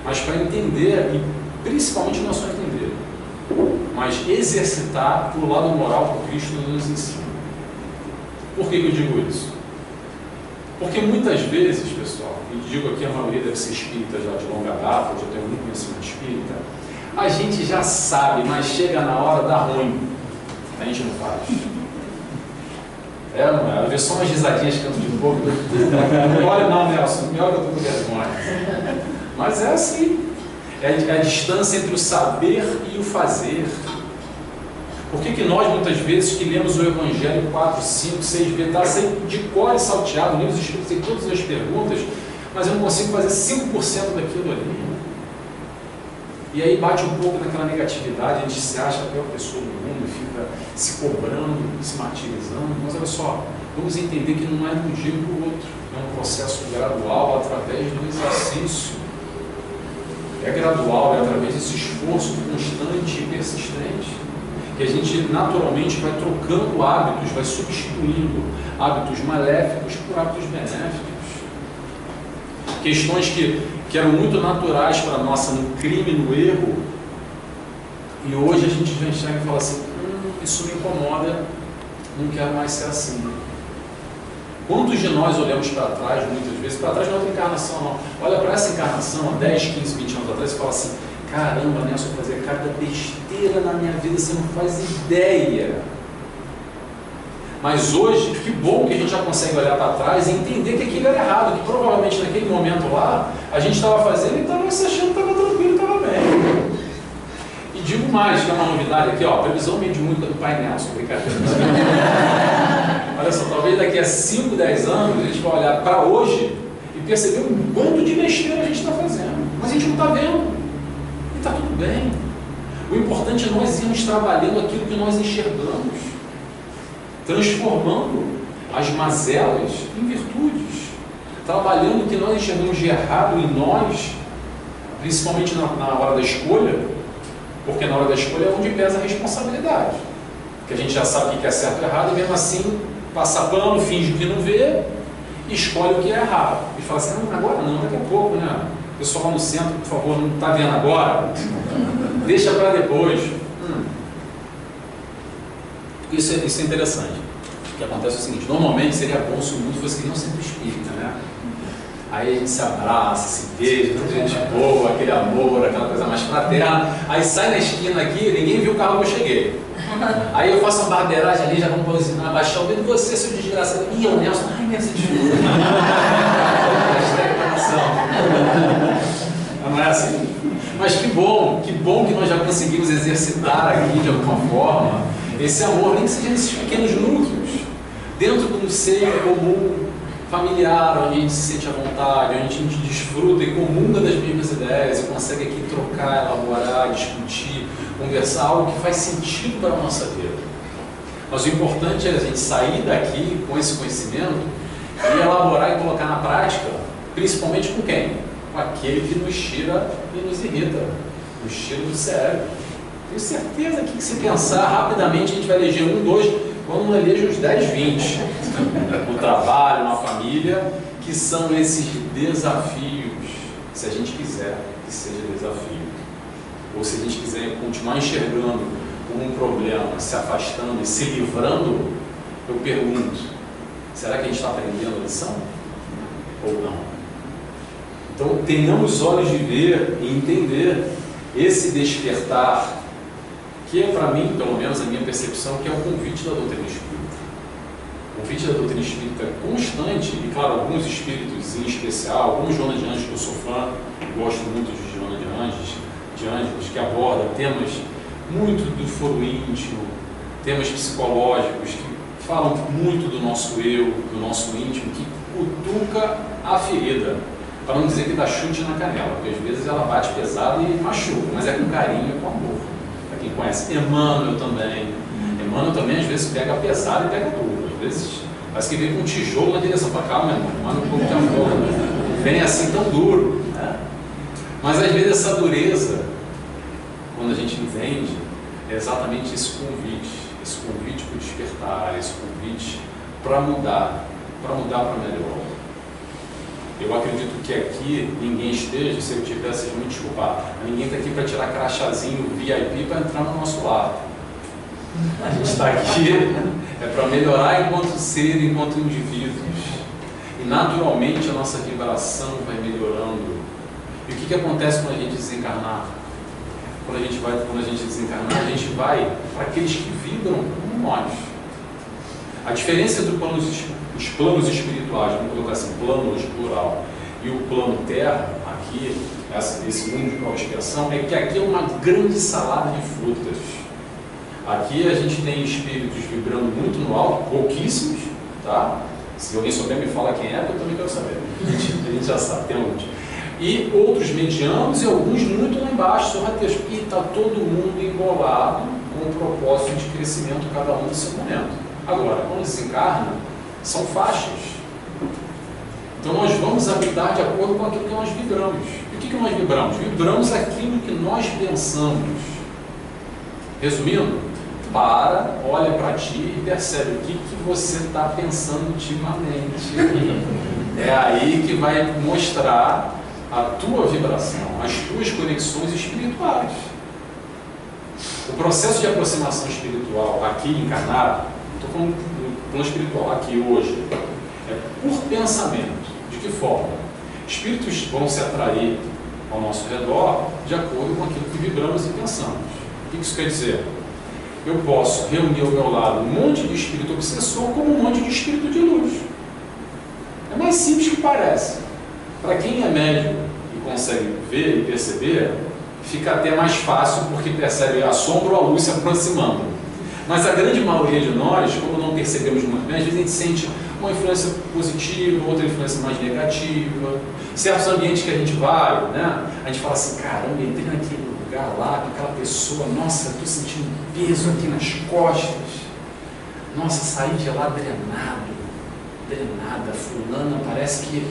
mas para entender, e principalmente não só entender, mas exercitar o lado moral que Cristo nos ensina. Por que eu digo isso? Porque muitas vezes, pessoal, e digo aqui a maioria deve ser espírita já de longa data, já tem muito conhecimento espírita, a gente já sabe, mas chega na hora dá ruim, a gente não faz. Não é? Eu vejo só umas risadinhas canto de boca. Não olha não, Nelson, me olha que eu estou com vergonha. Mas é assim. É a distância entre o saber e o fazer. Por que nós, muitas vezes, que lemos o Evangelho 4, 5, 6 vezes, está sempre de cor e salteado, lemos os Espíritos, tem todas as perguntas, mas eu não consigo fazer 5% daquilo ali. E aí bate um pouco naquela negatividade, a gente se acha a pior pessoa do mundo, fica se cobrando, se martirizando. Mas olha só, vamos entender que não é de um dia para o outro, é um processo gradual através do exercício. É gradual, é através desse esforço constante e persistente, que a gente naturalmente vai trocando hábitos, vai substituindo hábitos maléficos por hábitos benéficos. Questões que eram muito naturais para nós no crime, no erro, e hoje a gente já enxerga e fala assim, isso me incomoda, não quero mais ser assim. Quantos de nós olhamos para trás, muitas vezes, para trás não é outra encarnação não, olha para essa encarnação, há 10, 15, 20 anos atrás, e fala assim, caramba, Nelson, eu fazia cada besteira na minha vida, você não faz ideia. Mas hoje, que bom que a gente já consegue olhar para trás e entender que aquilo era errado, que provavelmente naquele momento lá, a gente estava fazendo e estava se achando que estava tranquilo, estava bem. E digo mais, que é uma novidade aqui, ó, previsão mediúnica do Pai Nelson, brincadeira. Olha só, talvez daqui a 5, 10 anos, a gente vai olhar para hoje e perceber um bando de besteira a gente está fazendo. Mas a gente não está vendo. E está tudo bem. O importante é nós irmos trabalhando aquilo que nós enxergamos, transformando as mazelas em virtudes, trabalhando o que nós enxergamos de errado em nós, principalmente na hora da escolha, porque na hora da escolha é onde pesa a responsabilidade, porque a gente já sabe o que é certo e errado, e mesmo assim passa pano, finge que não vê, escolhe o que é errado, e fala assim, não, agora não, daqui a pouco, né? O pessoal lá no centro, por favor, não está vendo agora? Deixa para depois. Isso é interessante. O que acontece é o seguinte, normalmente seria bom se o mundo fosse que não sempre espírita, né? Aí a gente se abraça, se beija, toda gente boa, aquele amor, aquela coisa mais fraterna. Aí sai na esquina aqui, ninguém viu o carro que eu cheguei. Aí eu faço uma barbeiragem ali, já vamos posicionar, abaixar o dedo, você, seu desgraçado. Ih, é o Nelson. Ai, Nelson, desculpa. Não é assim? Mas que bom que nós já conseguimos exercitar aqui de alguma forma esse amor, nem que seja nesses pequenos núcleos, dentro do seio comum, familiar, onde a gente se sente à vontade, onde a gente desfruta e comunga das mesmas ideias e consegue aqui trocar, elaborar, discutir, conversar, algo que faz sentido para a nossa vida. Mas o importante é a gente sair daqui com esse conhecimento e elaborar e colocar na prática, principalmente com quem? Com aquele que nos tira e nos irrita, nos tira do cérebro. Tenho certeza que se pensar rapidamente a gente vai eleger 1, 2, quando não eleja os 10, 20. No trabalho, na família, que são esses desafios, se a gente quiser que seja desafio. Ou se a gente quiser continuar enxergando como um problema, se afastando e se livrando, eu pergunto, será que a gente está aprendendo a lição? Ou não? Então, tenhamos olhos de ver e entender esse despertar, que é para mim, pelo menos a minha percepção, que é o convite da doutrina espírita. O convite da doutrina espírita é constante, e claro, alguns espíritos em especial, alguns Joana de Ângeles que eu sou fã, gosto muito de Joana de Ângeles, que aborda temas muito do foro íntimo, temas psicológicos, que falam muito do nosso eu, do nosso íntimo, que cutuca a ferida, para não dizer que dá chute na canela, porque às vezes ela bate pesado e machuca, mas é com carinho e com amor. Para quem conhece Emmanuel também às vezes pega pesado e pega duro, às vezes parece que vem com um tijolo na direção para cá, Emmanuel um pouco de amor, vem assim tão duro, né? Mas às vezes essa dureza, quando a gente entende, é exatamente esse convite para despertar, esse convite para mudar para melhor. Eu acredito que aqui ninguém esteja, se eu tiver, seja muito desculpado, ninguém está aqui para tirar crachazinho VIP para entrar no nosso lar. A gente está aqui para melhorar enquanto ser, enquanto indivíduos. E naturalmente a nossa vibração vai melhorando. E o que acontece quando a gente desencarnar? Quando a gente desencarnar, a gente vai para aqueles que vibram como nós. A diferença entre os planos espirituais, vamos colocar assim, plano hoje plural, e o plano terra, aqui, esse mundo de prova e expiação, é que aqui é uma grande salada de frutas. Aqui a gente tem espíritos vibrando muito no alto, pouquíssimos, tá? Se alguém souber me fala quem é, eu também quero saber. A gente já sabe, tem alguns. E outros medianos e alguns muito lá embaixo, sorrateiros. E está todo mundo embolado com um propósito de crescimento, cada um no seu momento. Agora, quando desencarna, são faixas. Então nós vamos habitar de acordo com aquilo que nós vibramos. E o que nós vibramos? Vibramos aquilo que nós pensamos. Resumindo, olha para ti e percebe o que você está pensando ultimamente. É aí que vai mostrar a tua vibração, as tuas conexões espirituais. O processo de aproximação espiritual aqui encarnado, estou falando do plano espiritual aqui hoje, é por pensamento. De que forma? Espíritos vão se atrair ao nosso redor de acordo com aquilo que vibramos e pensamos. O que isso quer dizer? Eu posso reunir ao meu lado um monte de espírito obsessor como um monte de espírito de luz. É mais simples que parece. Para quem é médium e consegue ver e perceber, fica até mais fácil porque percebe a sombra ou a luz se aproximando. Mas a grande maioria de nós, como não percebemos muito bem, às vezes a gente sente uma influência positiva, outra influência mais negativa. Certos ambientes que a gente vai, né? A gente fala assim, caramba, entrei naquele lugar lá com aquela pessoa, nossa, estou sentindo peso aqui nas costas. Nossa, saí de lá drenada, fulana, parece que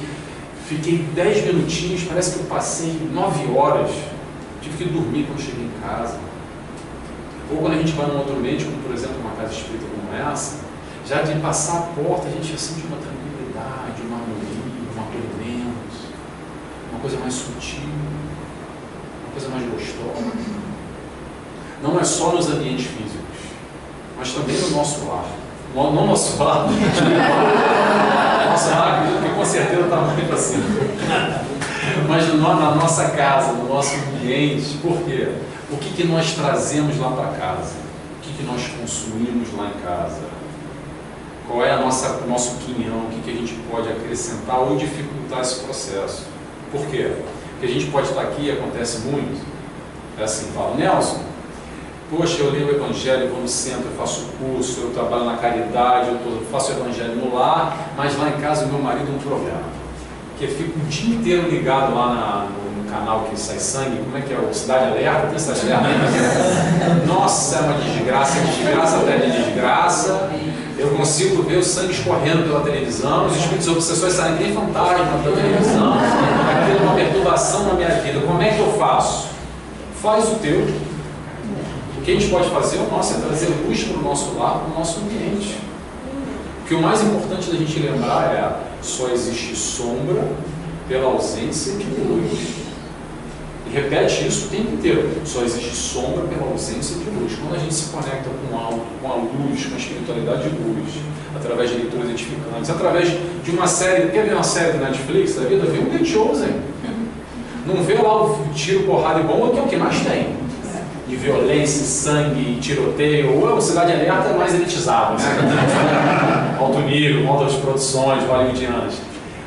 fiquei 10 minutinhos, parece que eu passei 9 horas, tive que dormir quando cheguei em casa. Ou quando a gente vai num outro ambiente, como por exemplo uma casa espírita como essa, já de passar a porta a gente já sente uma tranquilidade, uma harmonia, um acolhimento, uma coisa mais sutil, uma coisa mais gostosa. Não é só nos ambientes físicos, mas também no nosso lar. No nosso lar, nosso lar, que com certeza está muito assim. Mas na nossa casa, no nosso ambiente. Por quê? O que nós trazemos lá para casa? O que nós consumimos lá em casa? Qual é o nosso quinhão? O que a gente pode acrescentar ou dificultar esse processo? Por quê? Porque a gente pode estar aqui, e acontece muito, é assim, fala, Nelson, poxa, eu leio o Evangelho, eu vou no centro, eu faço curso, eu trabalho na caridade, eu faço o Evangelho no lar, mas lá em casa o meu marido é um problema. Porque fico o dia inteiro ligado lá no canal que sai sangue, como é que é? O Cidade Alerta, tem Cidade Alerta? Nossa, é uma desgraça até de desgraça. Eu consigo ver o sangue escorrendo pela televisão, os espíritos obsessores saem nem fantasma pela televisão, aquilo é uma perturbação na minha vida. Como é que eu faço? Faz o teu. O que a gente pode fazer, o nosso, é trazer luz para o nosso lar, para o nosso ambiente. Porque o mais importante da gente lembrar é só existe sombra pela ausência de luz. E repete isso o tempo inteiro. Só existe sombra pela ausência de luz. Quando a gente se conecta com o alto, com a luz, com a espiritualidade de luz, através de leituras edificantes, através de uma série, quer ver uma série do Netflix da vida? Vê o The Chosen. Não vê lá o tiro, porrada e bomba, que é o que mais tem. De violência, sangue, tiroteio, ou é uma cidade alerta mais elitizada, né? Alto nível, altas produções hollywoodianas.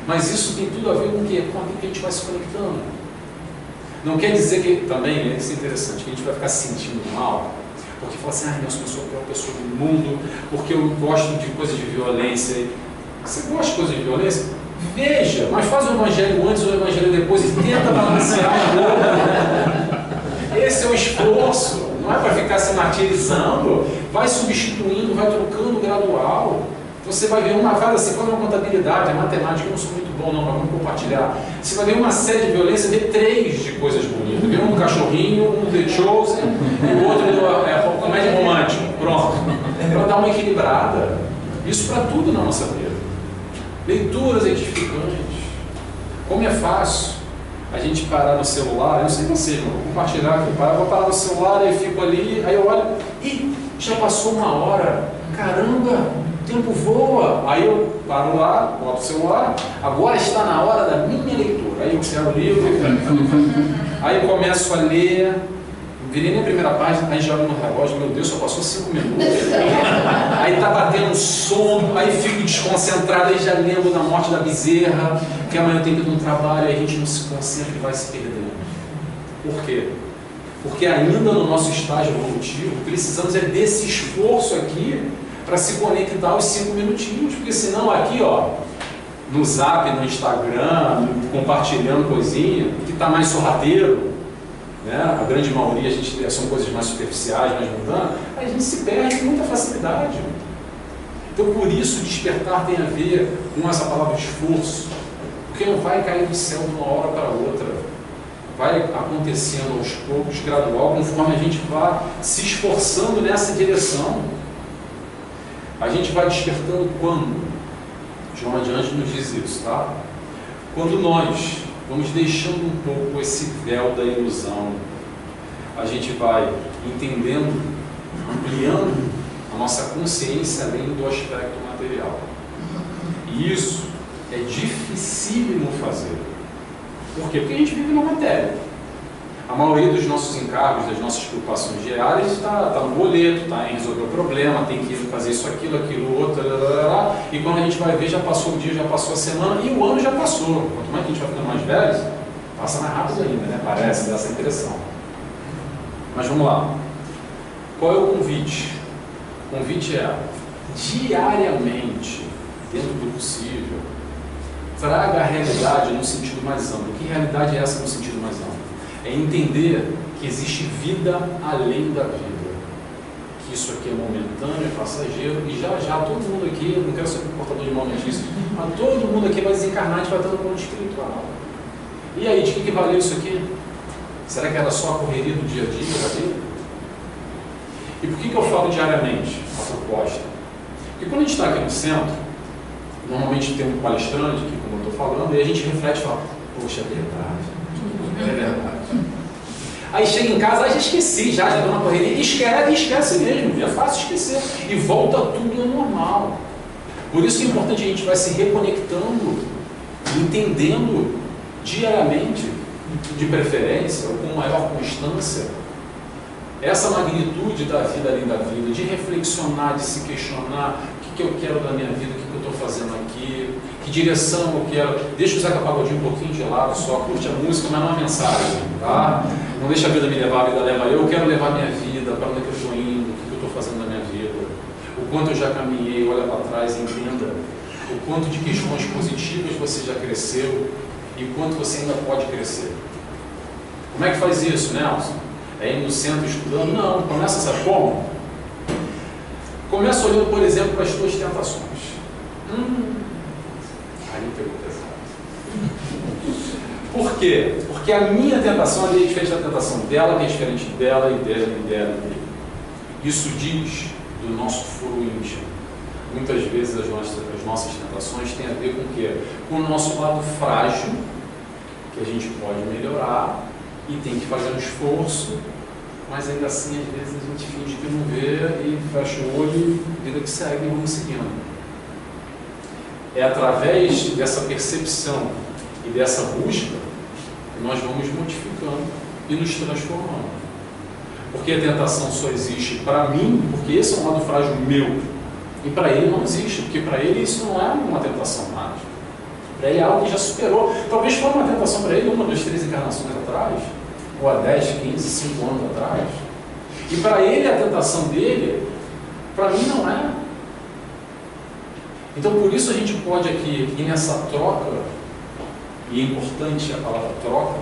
Mas isso tem tudo a ver com o quê? Com aquilo que a gente vai se conectando. Não quer dizer que, também, isso é interessante, que a gente vai ficar se sentindo mal, porque fala assim, Nelson, eu sou a pior pessoa do mundo, porque eu gosto de coisas de violência. Você gosta de coisas de violência? Veja, mas faz o evangelho antes ou o evangelho depois e tenta balancear um pouco. Esse é o esforço, não é para ficar se martirizando, vai substituindo, vai trocando gradual. Você vai ver uma fase assim, quando é uma contabilidade, é matemática, eu não sou muito bom não, mas vamos compartilhar. Você vai ver uma série de violência, vê 3 de coisas bonitas. Vê um do cachorrinho, um do The Chosen, e o outro do comédia romântica. Pronto. Para dar uma equilibrada. Isso para tudo na nossa vida. Leituras edificantes. Como é fácil a gente parar no celular, eu não sei você, mas vou compartilhar aqui, vou parar no celular, aí fico ali, aí eu olho, e já passou 1 hora, caramba, o tempo voa, aí eu paro lá, boto o celular, agora está na hora da minha leitura, aí eu pego o livro, aí eu começo a ler, virei nem a primeira página, aí já olho no relógio, meu Deus, só passou 5 minutos, aí tá batendo sono, aí fico desconcentrado, aí já lembro da morte da bezerra, que amanhã eu tenho que ir no trabalho, aí a gente não se concentra e vai se perdendo. Por quê? Porque ainda no nosso estágio evolutivo, precisamos desse esforço aqui para se conectar aos 5 minutinhos, porque senão aqui, ó, no Zap, no Instagram, compartilhando coisinha, que está mais sorrateiro, né? A grande maioria a gente são coisas mais superficiais, mais mundanas, a gente se perde com muita facilidade. Então, por isso, despertar tem a ver com essa palavra esforço, porque não vai cair do céu de uma hora para outra, vai acontecendo aos poucos, gradual, conforme a gente vai se esforçando nessa direção. A gente vai despertando quando? João adiante nos diz isso, tá? Quando nós vamos deixando um pouco esse véu da ilusão, a gente vai entendendo, ampliando a nossa consciência além do aspecto material. E isso é dificílimo fazer. Por quê? Porque a gente vive na matéria. A maioria dos nossos encargos, das nossas preocupações diárias está no boleto, está em resolver o problema, tem que fazer isso, aquilo, outro, e quando a gente vai ver, já passou o dia, já passou a semana e o ano já passou. Quanto mais que a gente vai ficando mais velho, passa mais rápido ainda, né? Parece, dá essa impressão. Mas vamos lá. Qual é o convite? O convite é, diariamente, dentro do possível, traga a realidade no sentido mais amplo. Que realidade é essa no sentido mais amplo? É entender que existe vida além da vida. Que isso aqui é momentâneo, é passageiro, e já todo mundo aqui, eu não quero ser um portador de mal notícia, mas todo mundo aqui vai desencarnar, a gente vai estar no plano espiritual. E aí, de que valeu isso aqui? Será que era só a correria do dia a dia da vida? E por que eu falo diariamente a proposta? Porque quando a gente está aqui no centro, normalmente tem um palestrante aqui, como eu estou falando, e a gente reflete e fala, poxa, é verdade. Aí chega em casa, já esqueci, já estou na correria, e esquece mesmo, é fácil esquecer, e volta tudo ao normal. Por isso que é importante a gente vai se reconectando, entendendo diariamente, de preferência, ou com maior constância, essa magnitude da vida além da vida, de reflexionar, de se questionar, o que eu quero da minha vida, o que eu estou fazendo aqui, que direção eu quero. Deixa o Zeca Pagodinho um pouquinho de lado, só curte a música, mas não a mensagem, tá? Não deixa a vida me levar, a vida leva eu quero levar a minha vida, para onde é que eu estou indo, o que eu estou fazendo na minha vida, o quanto eu já caminhei, olha para trás e entenda o quanto de questões positivas você já cresceu e o quanto você ainda pode crescer. Como é que faz isso, Nelson? É ir no centro estudando? Não, começa, sabe como? Começa olhando, por exemplo, para as tuas tentações. Aí pegou pesado. Por quê? Porque a minha tentação é diferente da tentação dela, que é diferente dela, e dela, e dela, e dele. Isso diz do nosso foro íntimo. Muitas vezes as nossas tentações têm a ver com o quê? Com o nosso lado frágil, que a gente pode melhorar, e tem que fazer um esforço, mas ainda assim, às vezes, a gente finge que não vê e fecha o olho e vida que segue e vamos seguindo. É através dessa percepção e dessa busca, nós vamos modificando e nos transformando. Porque a tentação só existe para mim, porque esse é um lado frágil meu. E para ele não existe, porque para ele isso não é uma tentação mágica. Para ele é algo que já superou. Talvez foi uma tentação para ele 1, 2, 3 encarnações atrás, ou há 10, 15, 5 anos atrás. E para ele a tentação dele, para mim não é. Então por isso a gente pode aqui, e nessa troca, e é importante a palavra troca,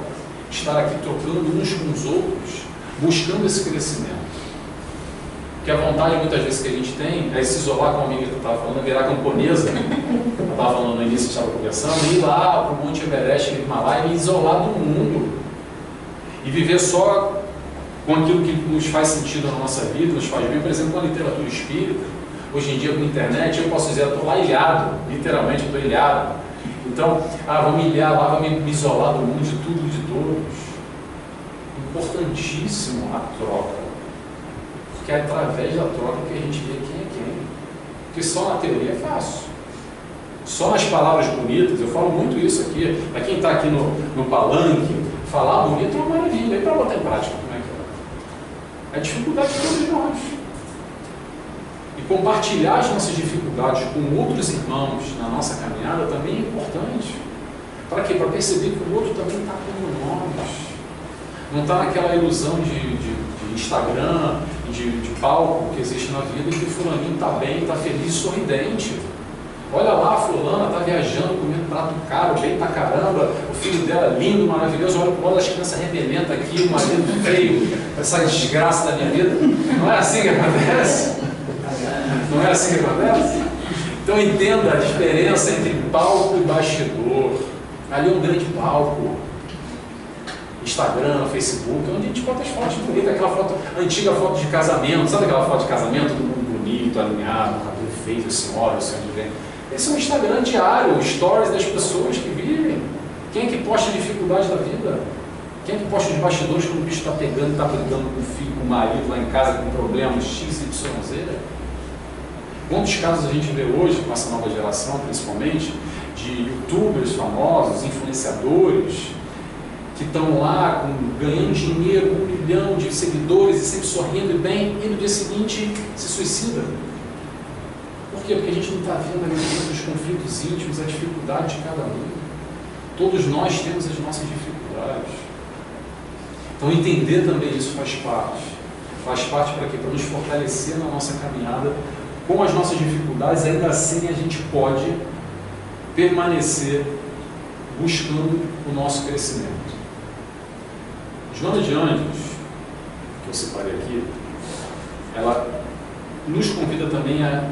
estar aqui trocando uns com os outros, buscando esse crescimento. Que a vontade muitas vezes que a gente tem é se isolar, como a amiga que eu estava falando, virar camponesa. Eu estava falando no início, estava conversando, e ir lá para o Monte Everest, no Himalaia, e isolar do mundo. E viver só com aquilo que nos faz sentido na nossa vida, nos faz bem, por exemplo, com a literatura espírita. Hoje em dia, com a internet, eu posso dizer, eu estou lá ilhado, literalmente, eu estou ilhado. Então, vou me ilhar lá, vou me isolar do mundo, de tudo e de todos. Importantíssimo a troca. Porque é através da troca que a gente vê quem é quem. Porque só na teoria é fácil. Só nas palavras bonitas, eu falo muito isso aqui. Para quem está aqui no palanque, falar bonito é uma maravilha. E para botar em prática, como é que é? É a dificuldade de todos nós. E compartilhar as nossas dificuldades com outros irmãos na nossa caminhada também é importante. Para quê? Para perceber que o outro também está como nós. Não está naquela ilusão de Instagram, de palco que existe na vida, que o fulaninho está bem, está feliz, sorridente. Olha lá, a fulana está viajando, comendo prato caro, bem pra caramba, o filho dela lindo, maravilhoso, olha as crianças arrebentam aqui, o marido feio, essa desgraça da minha vida. Não é assim que acontece? Não é assim que acontece? Então entenda a diferença entre palco e bastidor. Ali é um grande palco. Instagram, Facebook, onde a gente bota as fotos bonitas, aquela foto, antiga foto de casamento, sabe aquela foto de casamento, todo mundo bonito, alinhado, cabelo feito, assim, olha, assim, onde vem. Esse é um Instagram diário, stories das pessoas que vivem. Quem é que posta dificuldade da vida? Quem é que posta os bastidores quando o bicho está pegando, está brigando com o filho, com o marido lá em casa, com problemas X, Y, Z? Quantos casos a gente vê hoje, com essa nova geração, principalmente, de youtubers famosos, influenciadores, que estão lá ganhando dinheiro, 1 milhão de seguidores e sempre sorrindo e bem, e no dia seguinte se suicida. Por quê? Porque a gente não está vendo ali dentro os conflitos íntimos, a dificuldade de cada um. Todos nós temos as nossas dificuldades. Então entender também isso faz parte. Faz parte para quê? Para nos fortalecer na nossa caminhada com as nossas dificuldades, ainda assim a gente pode permanecer buscando o nosso crescimento. Joana de Ângeles, que eu separei aqui, ela nos convida também a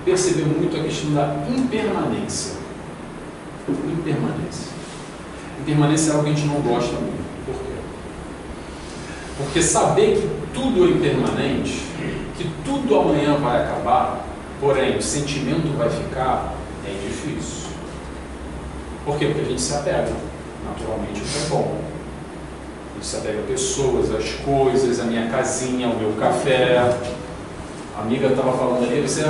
perceber muito a questão da impermanência. Impermanência. Impermanência é algo que a gente não gosta muito. Por quê? Porque saber que tudo é impermanente, que tudo amanhã vai acabar, porém o sentimento vai ficar, é difícil. Por quê? Porque a gente se apega naturalmente ao que é bom. A gente se apega a pessoas, às coisas, a minha casinha, o meu café. A amiga estava falando ali, você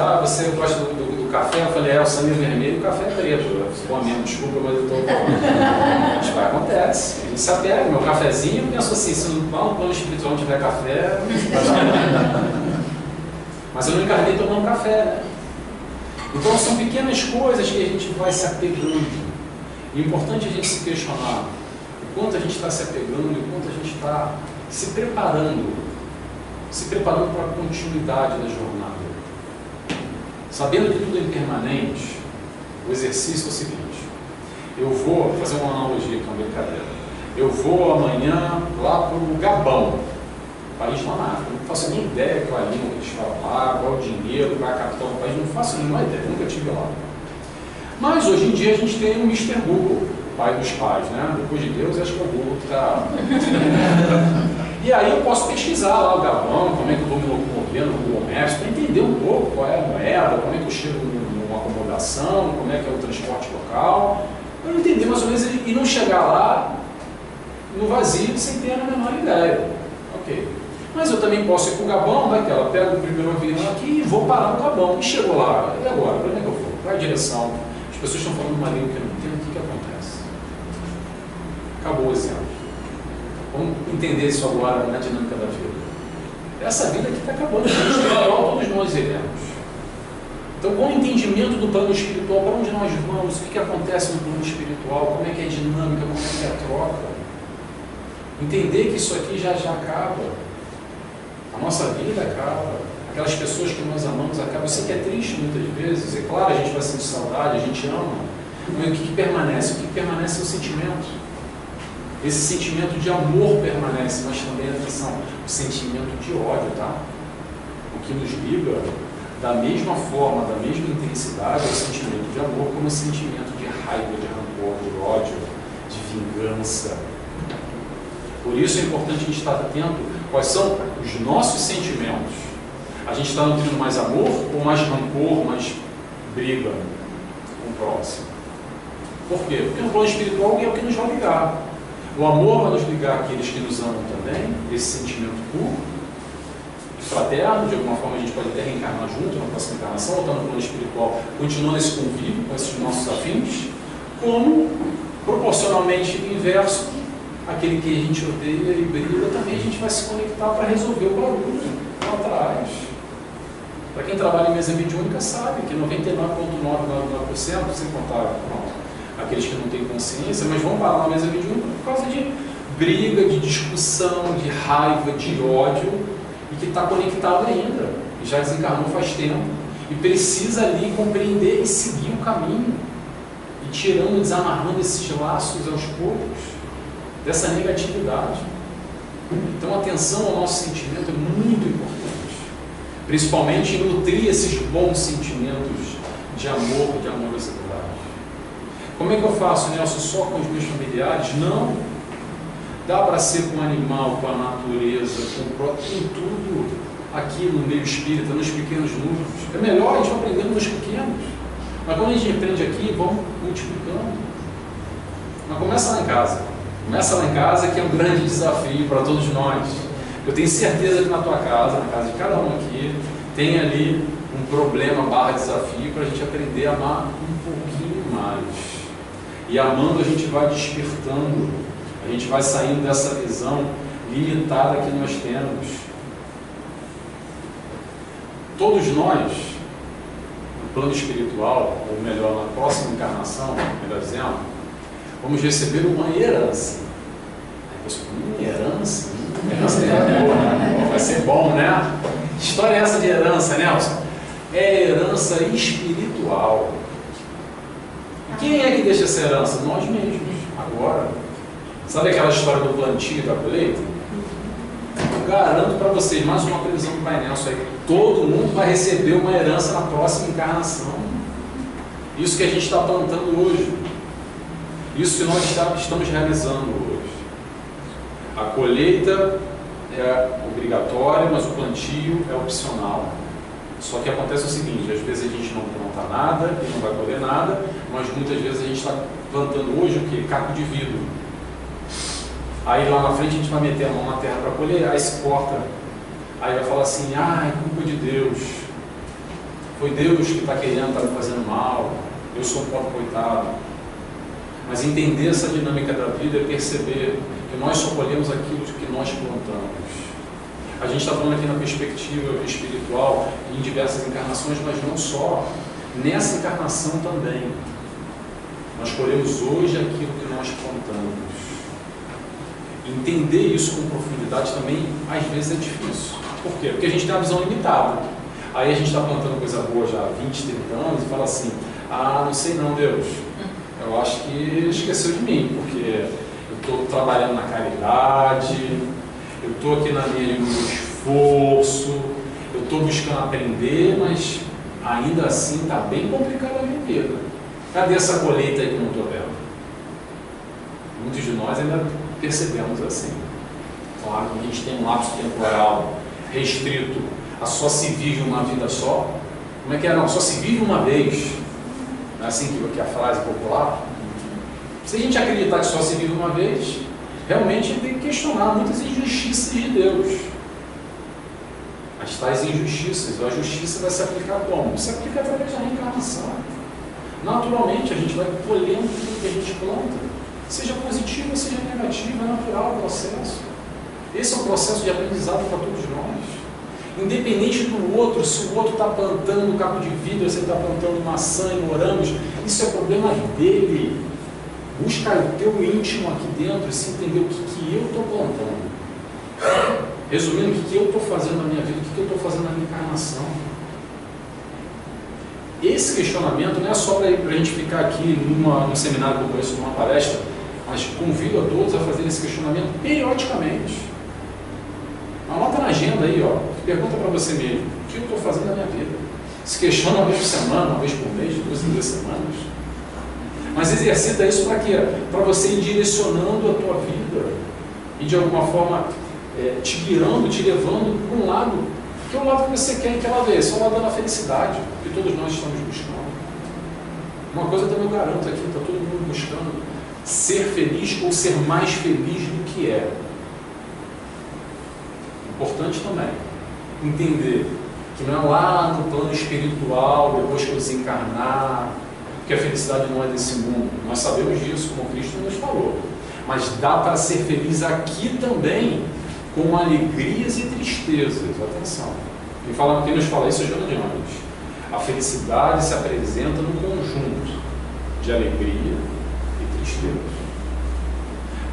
gosta do café? Eu falei, o sangue é vermelho e o café é preto. Pô, mesmo, desculpa, mas eu estou falando. Isso vai, acontece. A gente se apega, meu cafezinho, eu penso assim, se no plano espiritual não tiver café, mas eu não encarnei tomando café, né? Então são pequenas coisas que a gente vai se apegando. E é importante a gente se questionar o quanto a gente está se apegando e o quanto a gente está se preparando para a continuidade da jornada. Sabendo que tudo é impermanente, o exercício é o seguinte: eu vou fazer uma analogia com a brincadeira. Eu vou amanhã lá para o Gabão, país lá na África. Não faço nem ideia qual é a língua que eles falam lá, qual é o dinheiro, qual é a capital do país, não faço nenhuma ideia, nunca estive lá. Mas hoje em dia a gente tem o Mr. Google, pai dos pais, né? Depois de Deus, acho que é o Google que está. E aí eu posso pesquisar lá o Gabão, como é que eu estou me locomovendo no Google Maps, para entender um pouco qual é a moeda, como é que eu chego numa acomodação, como é que é o transporte local, para entender mais ou menos e não chegar lá no vazio sem ter a menor ideia. Ok. Mas eu também posso ir para o Gabão, daquela, pego o primeiro avião aqui e vou parar no Gabão. E chegou lá, e agora? Para onde é que eu vou? Qual é a direção? As pessoas estão falando uma língua que eu não entendo, o que acontece? Acabou o exemplo. Vamos entender isso agora na dinâmica da vida. Essa vida aqui está acabando, espiritual, todos nós iremos. Então, com o entendimento do plano espiritual, para onde nós vamos, o que acontece no plano espiritual, como é que é a dinâmica, como é que é a troca, entender que isso aqui já acaba, a nossa vida acaba, aquelas pessoas que nós amamos acabam. Eu sei que é triste muitas vezes, é claro, a gente vai sentir saudade, a gente ama, mas o que permanece? O que permanece é o sentimento. Esse sentimento de amor permanece, mas também, atenção, o sentimento de ódio, tá? O que nos liga, da mesma forma, da mesma intensidade, é o sentimento de amor, como o sentimento de raiva, de rancor, de ódio, de vingança. Por isso é importante a gente estar atento quais são os nossos sentimentos. A gente está nutrindo mais amor ou mais rancor, mais briga com o próximo? Por quê? Porque no plano espiritual é o que nos vai ligar. O amor vai nos ligar àqueles que nos amam também, esse sentimento puro, fraterno, de alguma forma a gente pode até reencarnar junto na próxima encarnação, ou estar no plano espiritual, continuando esse convívio com esses nossos afins, como, proporcionalmente inverso, aquele que a gente odeia e briga, também a gente vai se conectar para resolver o barulho lá atrás. Para quem trabalha em mesa mediúnica sabe que 99,99%, sem contar aqueles que não têm consciência, mas vão parar na mesa mediúnica por causa de briga, de discussão, de raiva, de ódio, e que está conectado ainda, e já desencarnou faz tempo, e precisa ali compreender e seguir o caminho, e tirando, desamarrando esses laços aos poucos, dessa negatividade. Então, atenção ao nosso sentimento é muito importante, principalmente em nutrir esses bons sentimentos de amorosidade. Como é que eu faço, Nelson? Só com os meus familiares? Não. Dá para ser com o animal, com a natureza, com tudo aqui no meio espírita, nos pequenos núcleos. É melhor a gente aprender nos pequenos. Mas quando a gente aprende aqui, vamos multiplicando. Mas começa lá em casa. Começa lá em casa, que é um grande desafio para todos nós. Eu tenho certeza que na tua casa, na casa de cada um aqui, tem ali um problema / desafio para a gente aprender a amar um pouquinho mais. E amando a gente vai despertando, a gente vai saindo dessa visão limitada que nós temos. Todos nós, no plano espiritual, ou melhor, na próxima encarnação, melhor dizendo, vamos receber uma herança. Herança? Herança é boa, né? Vai ser bom, né? Que história é essa de herança, Nelson? É herança espiritual. Quem é que deixa essa herança? Nós mesmos, agora. Sabe aquela história do plantio e da colheita? Eu garanto para vocês, mais uma previsão do Pai Nelson aí, todo mundo vai receber uma herança na próxima encarnação. Isso que a gente está plantando hoje. Isso que nós estamos realizando hoje. A colheita é obrigatória, mas o plantio é opcional. Só que acontece o seguinte, às vezes a gente não planta nada e não vai colher nada, mas muitas vezes a gente está plantando hoje o quê? Caco de vidro. Aí lá na frente a gente vai meter a mão na terra para colher, aí se corta. Aí vai falar assim, é culpa de Deus. Foi Deus que está querendo, está me fazendo mal, eu sou um pobre coitado. Mas entender essa dinâmica da vida é perceber que nós só colhemos aquilo que nós plantamos. A gente está falando aqui na perspectiva espiritual, em diversas encarnações, mas não só. Nessa encarnação também. Nós colhemos hoje aquilo que nós plantamos. Entender isso com profundidade também, às vezes, é difícil. Por quê? Porque a gente tem uma visão limitada. Aí a gente está plantando coisa boa já há 20, 30 anos e fala assim, não sei não, Deus. Eu acho que esqueceu de mim, porque eu estou trabalhando na caridade, eu estou aqui na minha linha do esforço, eu estou buscando aprender, mas ainda assim está bem complicada a minha vida. Cadê essa colheita aí que eu não estou vendo? Muitos de nós ainda percebemos assim. Claro que a gente tem um lapso temporal restrito a só se vive uma vida só. Como é que é? Não, só se vive uma vez. Não é assim que a frase popular? Se a gente acreditar que só se vive uma vez, realmente tem que questionar muitas injustiças de Deus. As tais injustiças, a justiça vai se aplicar como? Se aplica através da reencarnação. Naturalmente, a gente vai colhendo tudo que a gente planta. Seja positiva, seja negativa, é natural o processo. Esse é um processo de aprendizado para todos nós. Independente do outro, se o outro está plantando caco de vidro, você está plantando maçã e morangos, isso é problema dele. Busca o teu íntimo aqui dentro e se entender o que eu estou plantando. Resumindo, o que eu estou fazendo na minha vida, o que eu estou fazendo na minha encarnação. Esse questionamento não é só para a gente ficar aqui num seminário como esse, numa palestra, mas convido a todos a fazer esse questionamento periodicamente. Anota na agenda aí, ó, pergunta para você mesmo, o que eu estou fazendo na minha vida? Se questiona uma vez por semana, uma vez por mês, 2 em 2 semanas. Mas exercita isso para quê? Para você ir direcionando a tua vida e de alguma forma te guiando, te levando para um lado, que é o lado que você quer, que é o lado esse, é o lado da felicidade, que todos nós estamos buscando. Uma coisa também eu garanto aqui, está todo mundo buscando ser feliz ou ser mais feliz do que é. Importante também entender que não é lá no plano espiritual, depois que eu desencarnar, que a felicidade não é desse mundo. Nós sabemos disso, como Cristo nos falou. Mas dá para ser feliz aqui também, com alegrias e tristezas. Atenção. Quem nos fala isso é Joana de Ângeles. A felicidade se apresenta no conjunto de alegria e tristeza.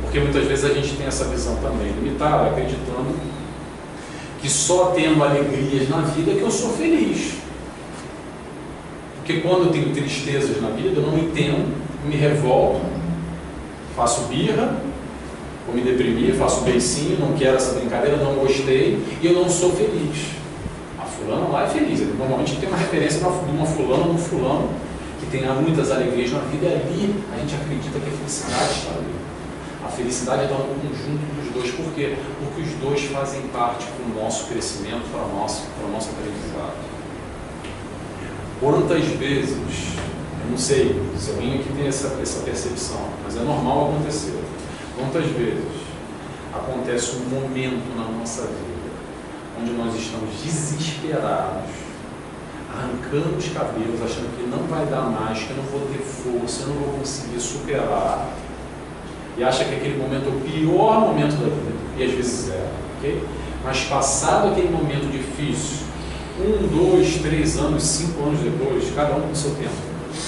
Porque muitas vezes a gente tem essa visão também limitada, acreditando que só tendo alegrias na vida que eu sou feliz. Porque quando eu tenho tristezas na vida, eu não entendo, me revolto, faço birra, vou me deprimir, faço beicinho, não quero essa brincadeira, não gostei, e eu não sou feliz. A fulana lá é feliz. Normalmente tem uma referência de uma fulana ou um fulano que tenha muitas alegrias na vida, e ali a gente acredita que a felicidade está ali. A felicidade está no conjunto dos dois. Por quê? Porque os dois fazem parte do nosso crescimento, para o nosso aprendizado. Quantas vezes, eu não sei se alguém aqui tem essa percepção, mas é normal acontecer. Quantas vezes acontece um momento na nossa vida onde nós estamos desesperados, arrancando os cabelos, achando que não vai dar mais, que eu não vou ter força, eu não vou conseguir superar, e acha que aquele momento é o pior momento da vida, e às vezes é, ok? Mas passado aquele momento difícil, 1, 2, 3 anos, 5 anos depois, cada um com o seu tempo,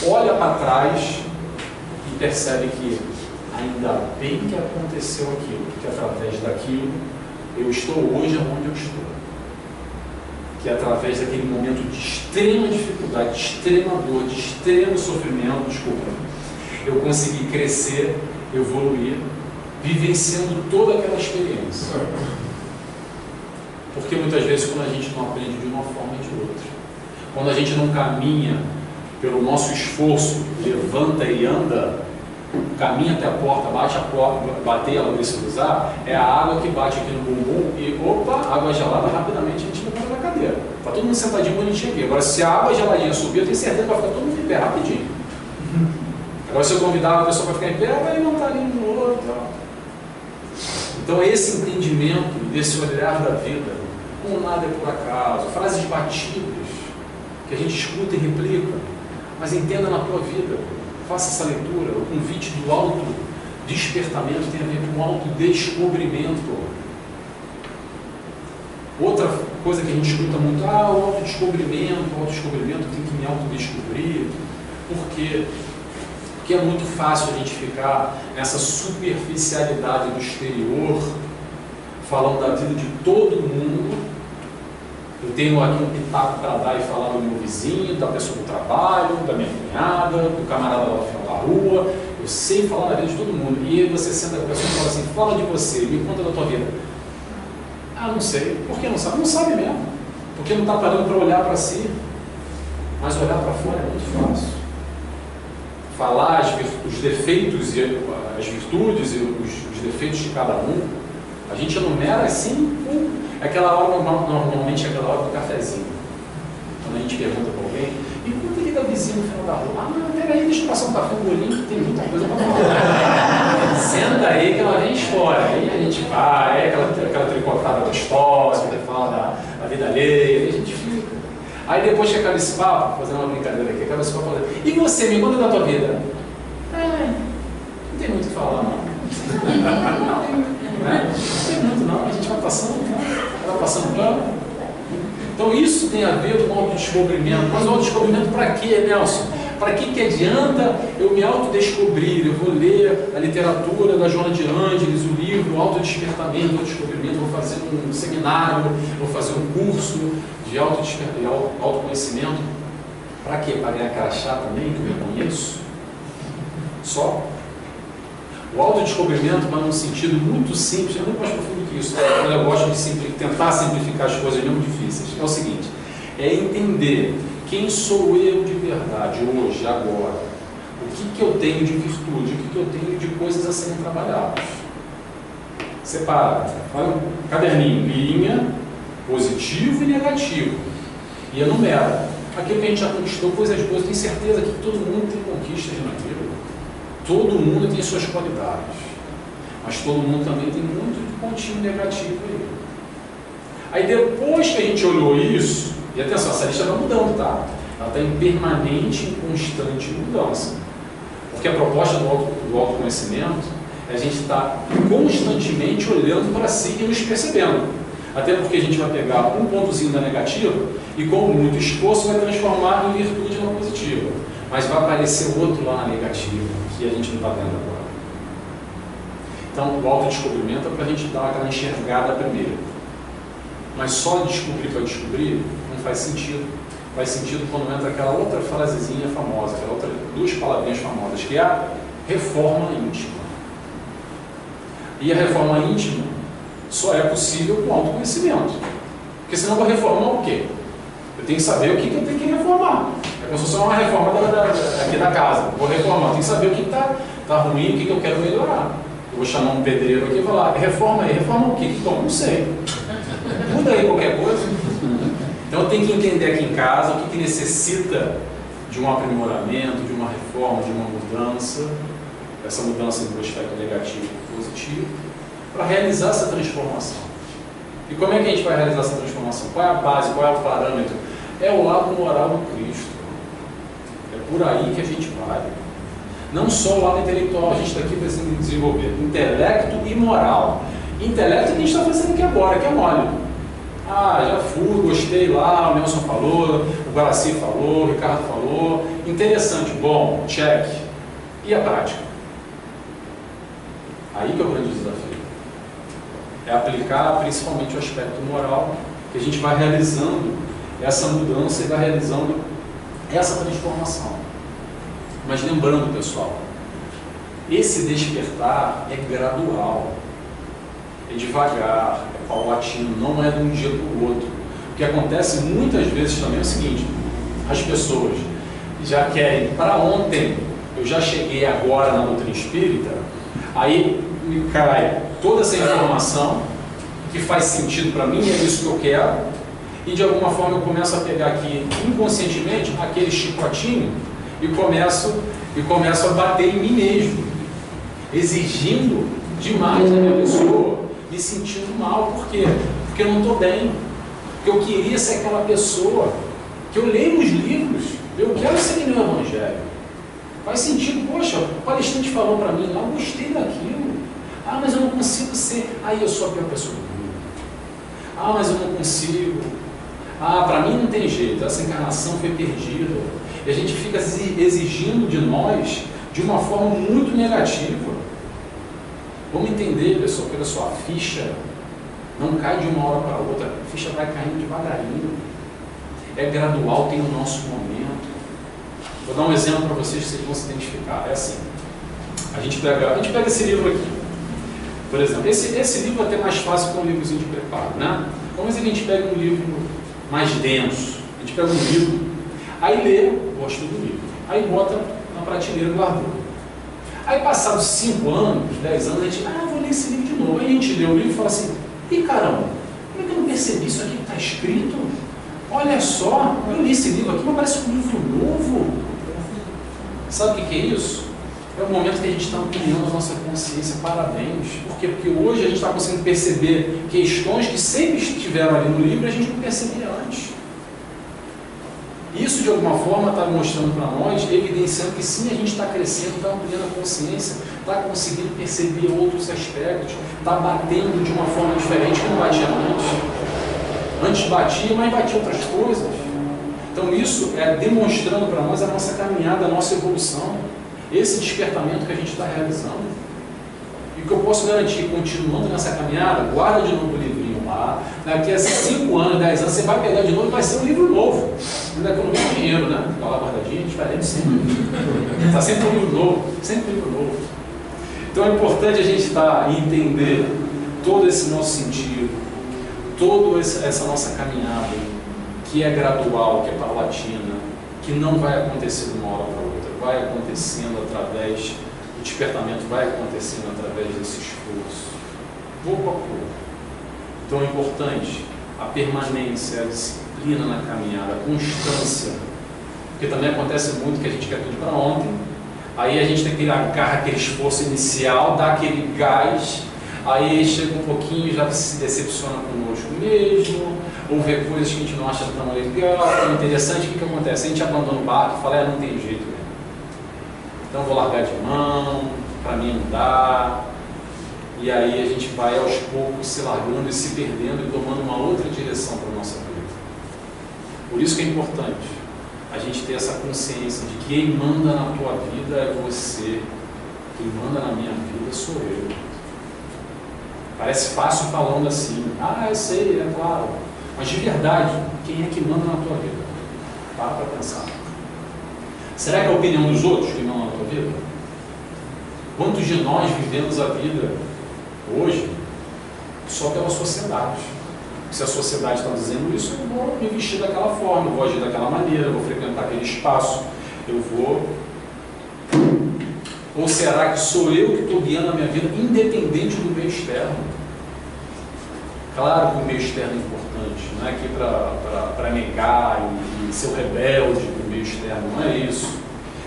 olha para trás e percebe que ainda bem que aconteceu aquilo, porque através daquilo eu estou hoje onde eu estou. Que através daquele momento de extrema dificuldade, de extrema dor, de extremo sofrimento, eu consegui crescer, evoluir, vivenciando toda aquela experiência. Porque muitas vezes quando a gente não aprende de uma forma e de outra, quando a gente não caminha pelo nosso esforço, levanta e anda, caminha até a porta, bate a porta, bater ela precisar, é a água que bate aqui no bumbum e opa, água gelada, rapidamente a gente levanta da cadeira. Está todo mundo sentadinho bonitinho aqui. Agora se a água geladinha subir, eu tenho certeza que vai ficar todo mundo em pé rapidinho. Agora se eu convidar a pessoa para ficar em pé, ela vai levantar ali no outro. Então esse entendimento desse olhar da vida, como nada é por acaso, frases batidas que a gente escuta e replica, mas entenda na tua vida, faça essa leitura. O convite do autodespertamento tem a ver com autodescobrimento. Outra coisa que a gente escuta muito, o autodescobrimento tem que me autodescobrir. Por quê? Porque é muito fácil a gente ficar nessa superficialidade do exterior, falando da vida de todo mundo. Eu tenho aqui um pitaco para dar e falar do meu vizinho, da pessoa do trabalho, da minha cunhada, do camarada lá no final da rua. Eu sei falar da vida de todo mundo. E aí você senta com a pessoa e fala assim, fala de você, me conta da tua vida. Ah, não sei. Por que não sabe? Não sabe mesmo. Porque não está parando para olhar para si. Mas olhar para fora é muito fácil. Falar os defeitos e as virtudes e os defeitos de cada um, a gente enumera assim, aquela hora, normalmente é aquela hora do cafezinho. Quando a gente pergunta para alguém, e quanto ele dá vizinho no final da rua? Ah, não, peraí, deixa eu passar um café no bolinho que tem muita coisa para falar. Senta aí que ela vem fora. Aí a gente vai, aquela tricotada gostosa, que fala da vida alheia, aí a gente fica. Aí depois que acaba esse papo, fazendo uma brincadeira aqui, acaba esse papo falando, e você, me conta da tua vida? Não tem muito o que falar. Não tem muito não, a gente vai passando, né? Vai passando plano. Então isso tem a ver com o autodescobrimento. Mas o autodescobrimento para quê, Nelson? Para que adianta eu me autodescobrir? Eu vou ler a literatura da Joana de Ângeles, o livro Autodespertamento, Autodescobrimento, vou fazer um seminário, vou fazer um curso de autoconhecimento. Para quê? Para ganhar crachá também, que eu reconheço? Só? O autodescobrimento vai num sentido muito simples, é muito mais profundo que isso. Eu gosto de tentar simplificar as coisas não difíceis. É o seguinte, é entender quem sou eu de verdade, hoje, agora. O que eu tenho de virtude, o que eu tenho de coisas a serem trabalhadas. Separa, olha um caderninho, linha, positivo e negativo. E enumera. Aquilo que a gente já conquistou, coisas boas, tenho certeza que todo mundo tem conquistas na vida. Todo mundo tem suas qualidades, mas todo mundo também tem muito de pontinho negativo aí. Aí depois que a gente olhou isso, e atenção, essa lista está mudando, tá? Ela está em permanente e constante mudança. Porque a proposta do autoconhecimento é a gente estar constantemente olhando para si e nos percebendo. Até porque a gente vai pegar um pontozinho da negativa e com muito esforço vai transformar em virtude na positiva. Mas vai aparecer outro lá na negativa, que a gente não está vendo agora. Então, o autodescobrimento é para a gente dar aquela enxergada primeiro. Mas só descobrir para descobrir não faz sentido. Faz sentido quando entra aquela outra frasezinha famosa, aquela outra, duas palavrinhas famosas, que é a reforma íntima. E a reforma íntima só é possível com autoconhecimento. Porque senão eu vou reformar o quê? Eu tenho que saber o que eu tenho que reformar. É como se fosse uma reforma aqui da casa. Vou reformar, tenho que saber o que está ruim, o que eu quero melhorar. Eu vou chamar um pedreiro aqui e falar, reforma aí, reforma o quê? Então, não sei. Muda aí qualquer coisa. Então eu tenho que entender aqui em casa o que necessita de um aprimoramento, de uma reforma, de uma mudança. Essa mudança do aspecto negativo e positivo, para realizar essa transformação. E como é que a gente vai realizar essa transformação? Qual é a base, qual é o parâmetro? É o lado moral do Cristo. É por aí que a gente vai. Não só o lado intelectual, a gente está aqui para desenvolver intelecto e moral. Intelecto é o que a gente está fazendo aqui agora, que é mole. Ah, já fui, gostei lá, o Nelson falou, o Guaraci falou, o Ricardo falou. Interessante, bom, check. E a prática? Aí que é o grande desafio. É aplicar principalmente o aspecto moral, que a gente vai realizando essa mudança e vai realizando essa transformação. Mas lembrando, pessoal, esse despertar é gradual, é devagar, é paulatino, não é de um dia para o outro. O que acontece muitas vezes também é o seguinte, as pessoas já querem, para ontem, eu já cheguei agora na doutrina espírita, aí me cai toda essa informação que faz sentido para mim, é isso que eu quero, e de alguma forma eu começo a pegar aqui inconscientemente aquele chicotinho e começo a bater em mim mesmo, exigindo demais da minha pessoa, me sentindo mal. Por quê? Porque eu não estou bem, porque eu queria ser aquela pessoa que eu leio os livros, eu quero seguir no Evangelho. Faz sentido, poxa, o palestrante falou para mim, eu gostei daquilo. Ah, mas eu não consigo ser, aí eu sou a pior pessoa do mundo. Ah, mas eu não consigo. Ah, para mim não tem jeito, essa encarnação foi perdida. E a gente fica exigindo de nós de uma forma muito negativa. Vamos entender, pessoal, que olha só, a ficha não cai de uma hora para outra, a ficha vai caindo devagarinho. É gradual, tem o nosso momento. Vou dar um exemplo para vocês que vocês vão se identificar. É assim, a gente pega esse livro aqui. Por exemplo, esse livro é até mais fácil que um livrozinho de preparo, né? Vamos dizer que a gente pega um livro mais denso, a gente pega um livro, aí lê, gosta do livro, aí bota na prateleira e guardou. Aí passados 5 anos, 10 anos, a gente, vou ler esse livro de novo. Aí a gente lê o livro e fala assim, ih caramba, como é que eu não percebi isso aqui que está escrito? Olha só, eu li esse livro aqui, mas parece um livro novo. Sabe o que é isso? É o momento que a gente está ampliando a nossa consciência. Parabéns. Por quê? Porque hoje a gente está conseguindo perceber questões que sempre estiveram ali no livro e a gente não percebia antes. Isso, de alguma forma, está mostrando para nós, evidenciando que sim, a gente está crescendo, está ampliando a consciência, está conseguindo perceber outros aspectos, está batendo de uma forma diferente que não batia antes. Antes batia, mas batia outras coisas. Então isso é demonstrando para nós a nossa caminhada, a nossa evolução, esse despertamento que a gente está realizando. E o que eu posso garantir, continuando nessa caminhada, guarda de novo o livrinho lá, daqui a 5 anos, 10 anos, você vai pegar de novo e vai ser um livro novo. Ainda economia de dinheiro, né? Fica lá guardadinho, diferente sempre. Está sempre um livro novo, sempre um livro novo. Então é importante a gente entender todo esse nosso sentido, toda essa nossa caminhada, que é gradual, que é paulatina, que não vai acontecer de uma hora para outra, vai acontecendo através, o despertamento vai acontecendo através desse esforço, pouco a pouco. Então é importante a permanência, a disciplina na caminhada, a constância, porque também acontece muito que a gente quer tudo para ontem, aí a gente tem que agarrar aquele esforço inicial, dar aquele gás, aí chega um pouquinho, já se decepciona conosco mesmo, ou vê coisas que a gente não acha tão legal, tão interessante. O que acontece? A gente abandona o barco e fala, não tem jeito mesmo. Então vou largar de mão, para mim não dá. E aí a gente vai aos poucos se largando e se perdendo e tomando uma outra direção para a nossa vida. Por isso que é importante a gente ter essa consciência de que quem manda na tua vida é você, quem manda na minha vida sou eu. Parece fácil falando assim, eu sei, é claro. Mas de verdade, quem é que manda na tua vida? Para pensar. Será que é a opinião dos outros que manda na tua vida? Quantos de nós vivemos a vida hoje só pela sociedade? Se a sociedade está dizendo isso, eu vou me vestir daquela forma, eu vou agir daquela maneira, eu vou frequentar aquele espaço, eu vou... Ou será que sou eu que estou guiando a minha vida independente do meio externo? Claro que o meio externo é importante, não é aqui para negar e ser o rebelde do meio externo, não é isso.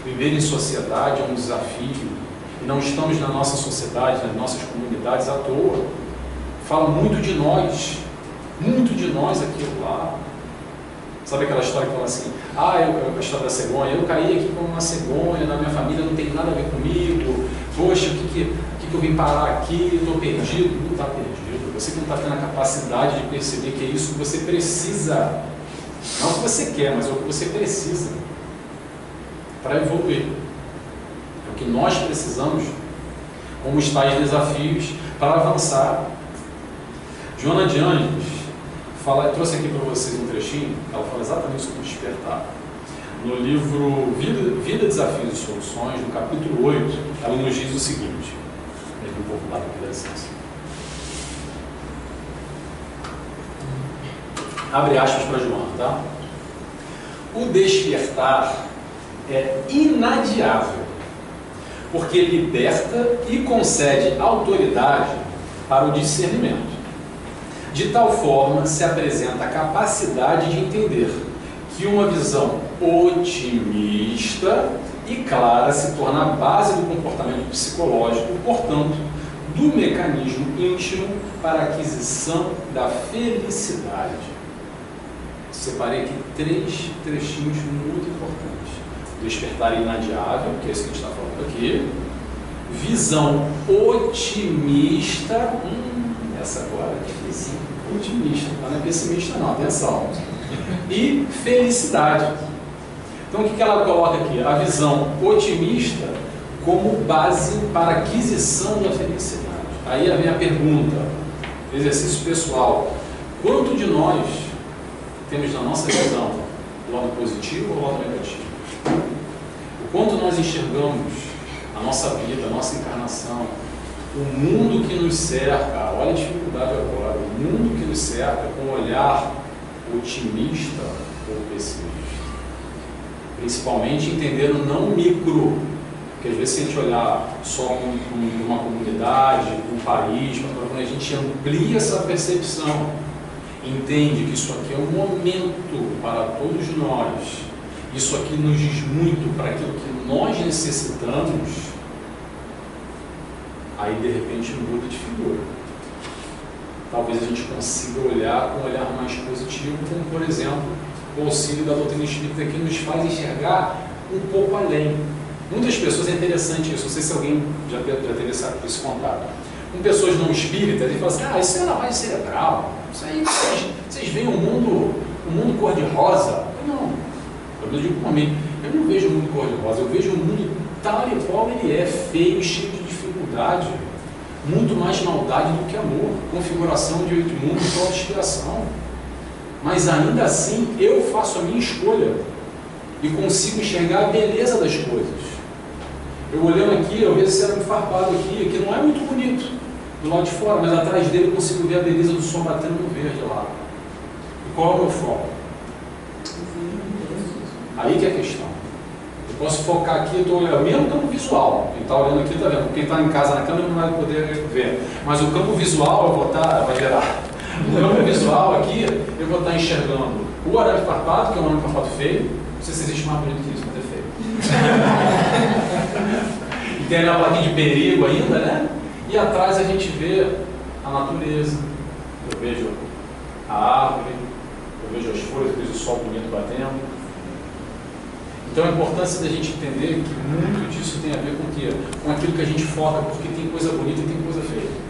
Viver em sociedade é um desafio e não estamos na nossa sociedade, nas nossas comunidades à toa. Fala muito de nós aqui ou lá. Sabe aquela história que fala assim, a história da cegonha, eu caí aqui como uma cegonha, na minha família não tem nada a ver comigo, poxa, o que eu vim parar aqui, estou perdido. Não está perdido, você que não está tendo a capacidade de perceber que é isso que você precisa, não o que você quer, mas é o que você precisa para evoluir. É o que nós precisamos como tais desafios para avançar. Joana de Ângeles trouxe aqui para vocês um trechinho, ela fala exatamente sobre despertar. No livro Vida, Desafios e Soluções, no capítulo 8, ela nos diz o seguinte, um pouco lá da licença. Abre aspas para Joana, tá? O despertar é inadiável, porque liberta e concede autoridade para o discernimento. De tal forma se apresenta a capacidade de entender que uma visão otimista e clara se torna a base do comportamento psicológico, portanto, do mecanismo íntimo para a aquisição da felicidade. Separei aqui 3 trechinhos muito importantes. Despertar inadiável, que é isso que a gente está falando aqui. Visão otimista. Essa agora é difícil. Otimista, não é pessimista não, atenção. E felicidade. Então o que ela coloca aqui? A visão otimista como base para a aquisição da felicidade. Aí vem a pergunta, exercício pessoal. Quanto de nós temos na nossa visão o lado positivo ou o lado negativo? O quanto nós enxergamos a nossa vida, a nossa encarnação, o mundo que nos cerca, olha a dificuldade agora, o mundo que nos cerca com um olhar otimista ou pessimista. Principalmente entendendo não micro, porque às vezes se a gente olhar só uma comunidade, um país, a gente amplia essa percepção, entende que isso aqui é um momento para todos nós, isso aqui nos diz muito para aquilo que nós necessitamos. Aí de repente muda de figura. Talvez a gente consiga olhar com um olhar mais positivo, como por exemplo o auxílio da doutrina espírita que nos faz enxergar um pouco além. Muitas pessoas, é interessante isso, não sei se alguém já teve esse contato. Com pessoas não espíritas, ele fala assim, isso é lavagem cerebral, isso aí, vocês veem um mundo cor-de-rosa. Não, eu digo por mim, eu não vejo o mundo cor-de-rosa, eu vejo o mundo tal e qual ele é, feio, cheio de dificuldade, muito mais maldade do que amor, configuração de mundo de auto-inspiração. Mas ainda assim, eu faço a minha escolha e consigo enxergar a beleza das coisas. Eu olhando aqui, eu vejo esse cérebro farpado aqui, que não é muito bonito do lado de fora, mas atrás dele eu consigo ver a beleza do sol batendo no verde lá. E qual é o meu foco? Aí que é a questão. Eu posso focar aqui, eu estou olhando, mesmo campo visual. Quem está olhando aqui está vendo. Quem está em casa na câmera não vai poder ver. Mas o campo visual eu vou estar, vai gerar. O campo visual aqui, eu vou estar enxergando o arame farpado, que é um arame farpado feio. Não sei se existe mais bonito que isso, mas é feio. E tem ali uma plaquinha de perigo ainda, né? E atrás a gente vê a natureza. Eu vejo a árvore, eu vejo as folhas, eu vejo o sol bonito batendo. Então a importância da gente entender que muito disso tem a ver com o quê? Com aquilo que a gente foca, porque tem coisa bonita e tem coisa feia.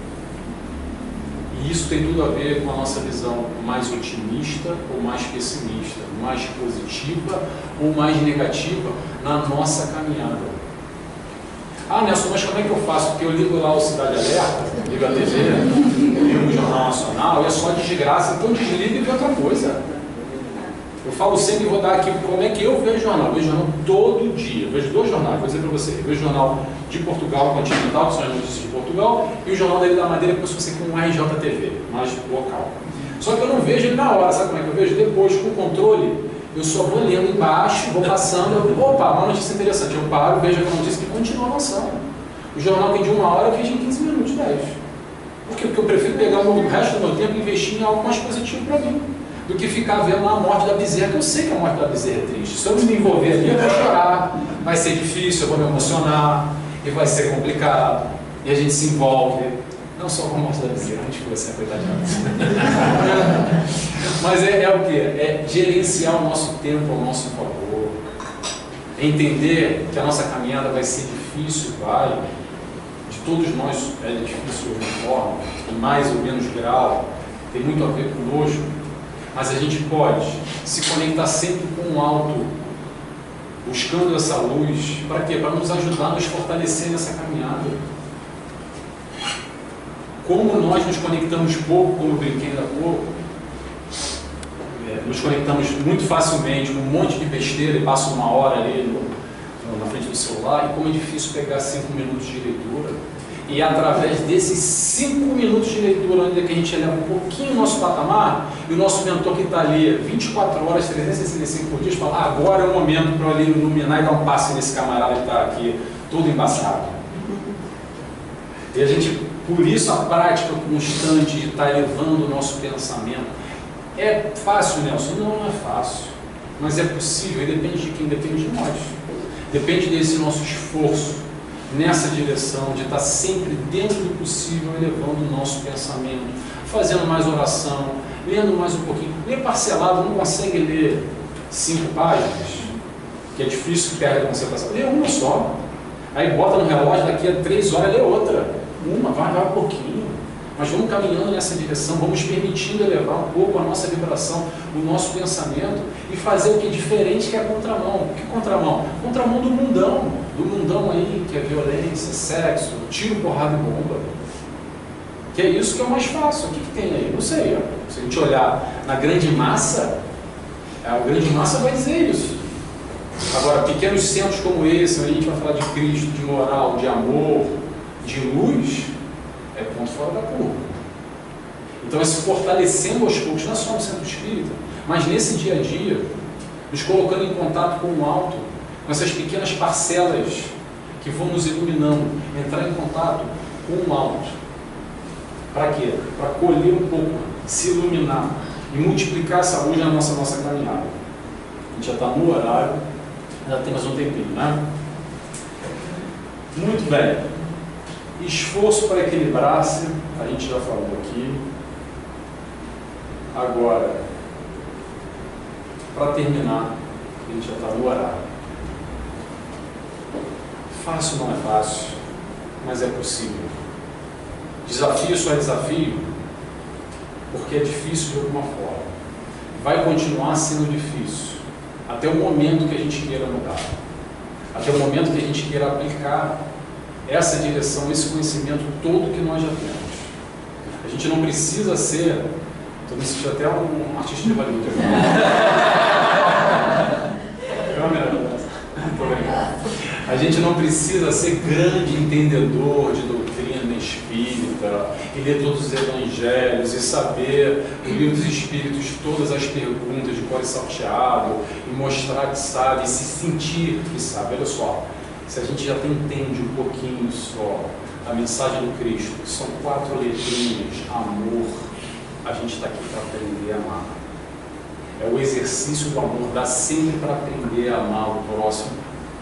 E isso tem tudo a ver com a nossa visão mais otimista ou mais pessimista, mais positiva ou mais negativa na nossa caminhada. Nelson, mas como é que eu faço? Porque eu ligo lá o Cidade Alerta, ligo a TV, ligo o Jornal Nacional, e é só desgraça, então desliga e vê outra coisa. Eu falo sempre, vou dar aqui como é que eu vejo jornal. Eu vejo jornal todo dia. Eu vejo dois jornais, vou dizer para você. Eu vejo o jornal de Portugal, Continental, que são as notícias de Portugal, e o jornal da Ilha da Madeira, como se fosse aqui um RJTV, mais local. Só que eu não vejo ele na hora, sabe como é que eu vejo? Depois, com o controle, eu só vou lendo embaixo, vou passando, opa, uma notícia interessante. Eu paro, vejo a notícia e continua avançando. O jornal que de 1 hora eu vejo em 15 minutos, 10. Por quê? Porque eu prefiro pegar o resto do meu tempo e investir em algo mais positivo para mim, do que ficar vendo a morte da bezerra, que eu sei que a morte da bezerra é triste. Se eu me envolver ali, eu vou chorar, vai ser difícil, eu vou me emocionar, e vai ser complicado, e a gente se envolve, não só com a morte da bezerra, a gente ficou assim, coitadinha. Mas é o que? É gerenciar o nosso tempo ao nosso favor, é entender que a nossa caminhada vai ser difícil, vai, de todos nós é difícil de alguma forma, em mais ou menos grau, tem muito a ver conosco. Mas a gente pode se conectar sempre com o alto, buscando essa luz, para quê? Para nos ajudar a nos fortalecer nessa caminhada. Como nós nos conectamos pouco, como eu brinquei ainda há pouco, nos conectamos muito facilmente com um monte de besteira e passa 1 hora ali na frente do celular, e como é difícil pegar 5 minutos de leitura. E através desses 5 minutos de leitura, onde que a gente eleva um pouquinho o nosso patamar, e o nosso mentor que está ali 24 horas, 365 por dia, fala, agora é o momento para eu ali iluminar e dar um passe nesse camarada que está aqui, todo embaçado. E a gente, por isso a prática constante de estar elevando o nosso pensamento. É fácil, Nelson? Não é fácil. Mas é possível, e depende de quem? Depende de nós. Depende desse nosso esforço nessa direção, de estar sempre dentro do possível, elevando o nosso pensamento, fazendo mais oração, lendo mais um pouquinho. Ler parcelado, não consegue ler 5 páginas, que é difícil, que perde a concentração. Lê uma só. Aí bota no relógio, daqui a 3 horas lê outra. Vai um pouquinho. Mas vamos caminhando nessa direção, vamos permitindo elevar um pouco a nossa vibração, o nosso pensamento, e fazer o que é diferente, que é a contramão. O que é contramão? Contramão do mundão aí, que é violência, sexo, tiro, porrada e bomba. Que é isso que é o mais fácil. O que tem aí? Não sei. Ó. Se a gente olhar na grande massa, a grande massa vai dizer isso. Agora, pequenos centros como esse, onde a gente vai falar de Cristo, de moral, de amor, de luz, é ponto fora da curva. Então é se fortalecendo aos poucos, não é só no centro espírita, mas nesse dia a dia, nos colocando em contato com o alto, com essas pequenas parcelas que vão nos iluminando, entrar em contato com o alto. Para quê? Para colher um pouco, se iluminar e multiplicar essa luz na nossa caminhada. A gente já está no horário, ainda tem mais um tempinho, né? Muito bem. Esforço para equilibrar-se, a gente já falou aqui. Agora, para terminar, a gente já está no horário. Fácil não é fácil, mas é possível. Desafio só é desafio porque é difícil de alguma forma. Vai continuar sendo difícil até o momento que a gente queira mudar, até o momento que a gente queira aplicar essa direção, esse conhecimento todo que nós já temos. A gente não precisa ser, estou me sentindo até um artista de Hollywood. A gente não precisa ser grande entendedor de doutrina espírita e ler todos os evangelhos e saber o livro dos espíritos, todas as perguntas de cor e salteado e mostrar que sabe e se sentir que sabe. Olha só, se a gente já entende um pouquinho só a mensagem do Cristo, que são 4 letrinhas, amor, a gente está aqui para aprender a amar. É o exercício do amor, dá sempre para aprender a amar o próximo,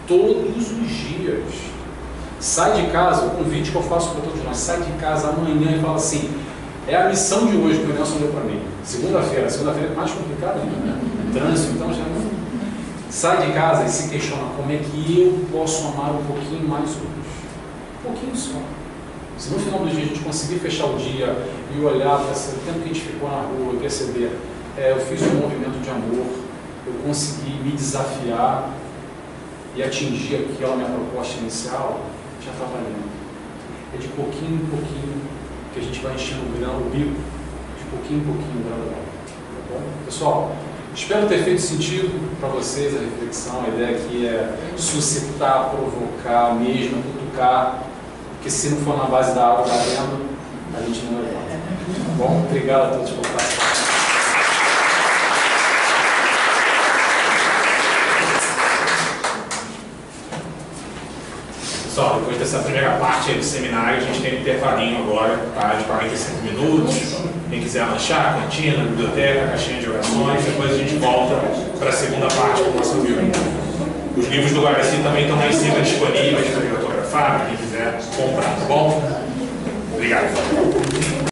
todos os dias. Sai de casa, o convite que eu faço para todos nós, sai de casa amanhã e fala assim, é a missão de hoje que o Nelson deu para mim. Segunda-feira é mais complicado ainda, né? Trânsito, então já não. Sai de casa e se questiona como é que eu posso amar um pouquinho mais hoje. Um pouquinho só. Se no final do dia a gente conseguir fechar o dia e olhar para esse tempo que a gente ficou na rua e perceber, eu fiz um movimento de amor, eu consegui me desafiar e atingir aquela minha proposta inicial, já está valendo. É de pouquinho em pouquinho que a gente vai enchendo o bico, de pouquinho em pouquinho, tá bom? Pessoal, espero ter feito sentido para vocês a reflexão. A ideia aqui é suscitar, provocar, mesmo cutucar, porque se não for na base da água da venda, a gente não levanta. Tá bom? Obrigado a todos por participar. Pessoal, depois dessa primeira parte aí do seminário, a gente tem um intervalinho agora, tá, de 45 minutos. Quem quiser lanchar, cantina, biblioteca, caixinha de orações, depois a gente volta para a segunda parte do nosso livro. Os livros do Guaraci também estão lá em cima disponíveis para autografar, para quem quiser comprar, tá bom? Obrigado.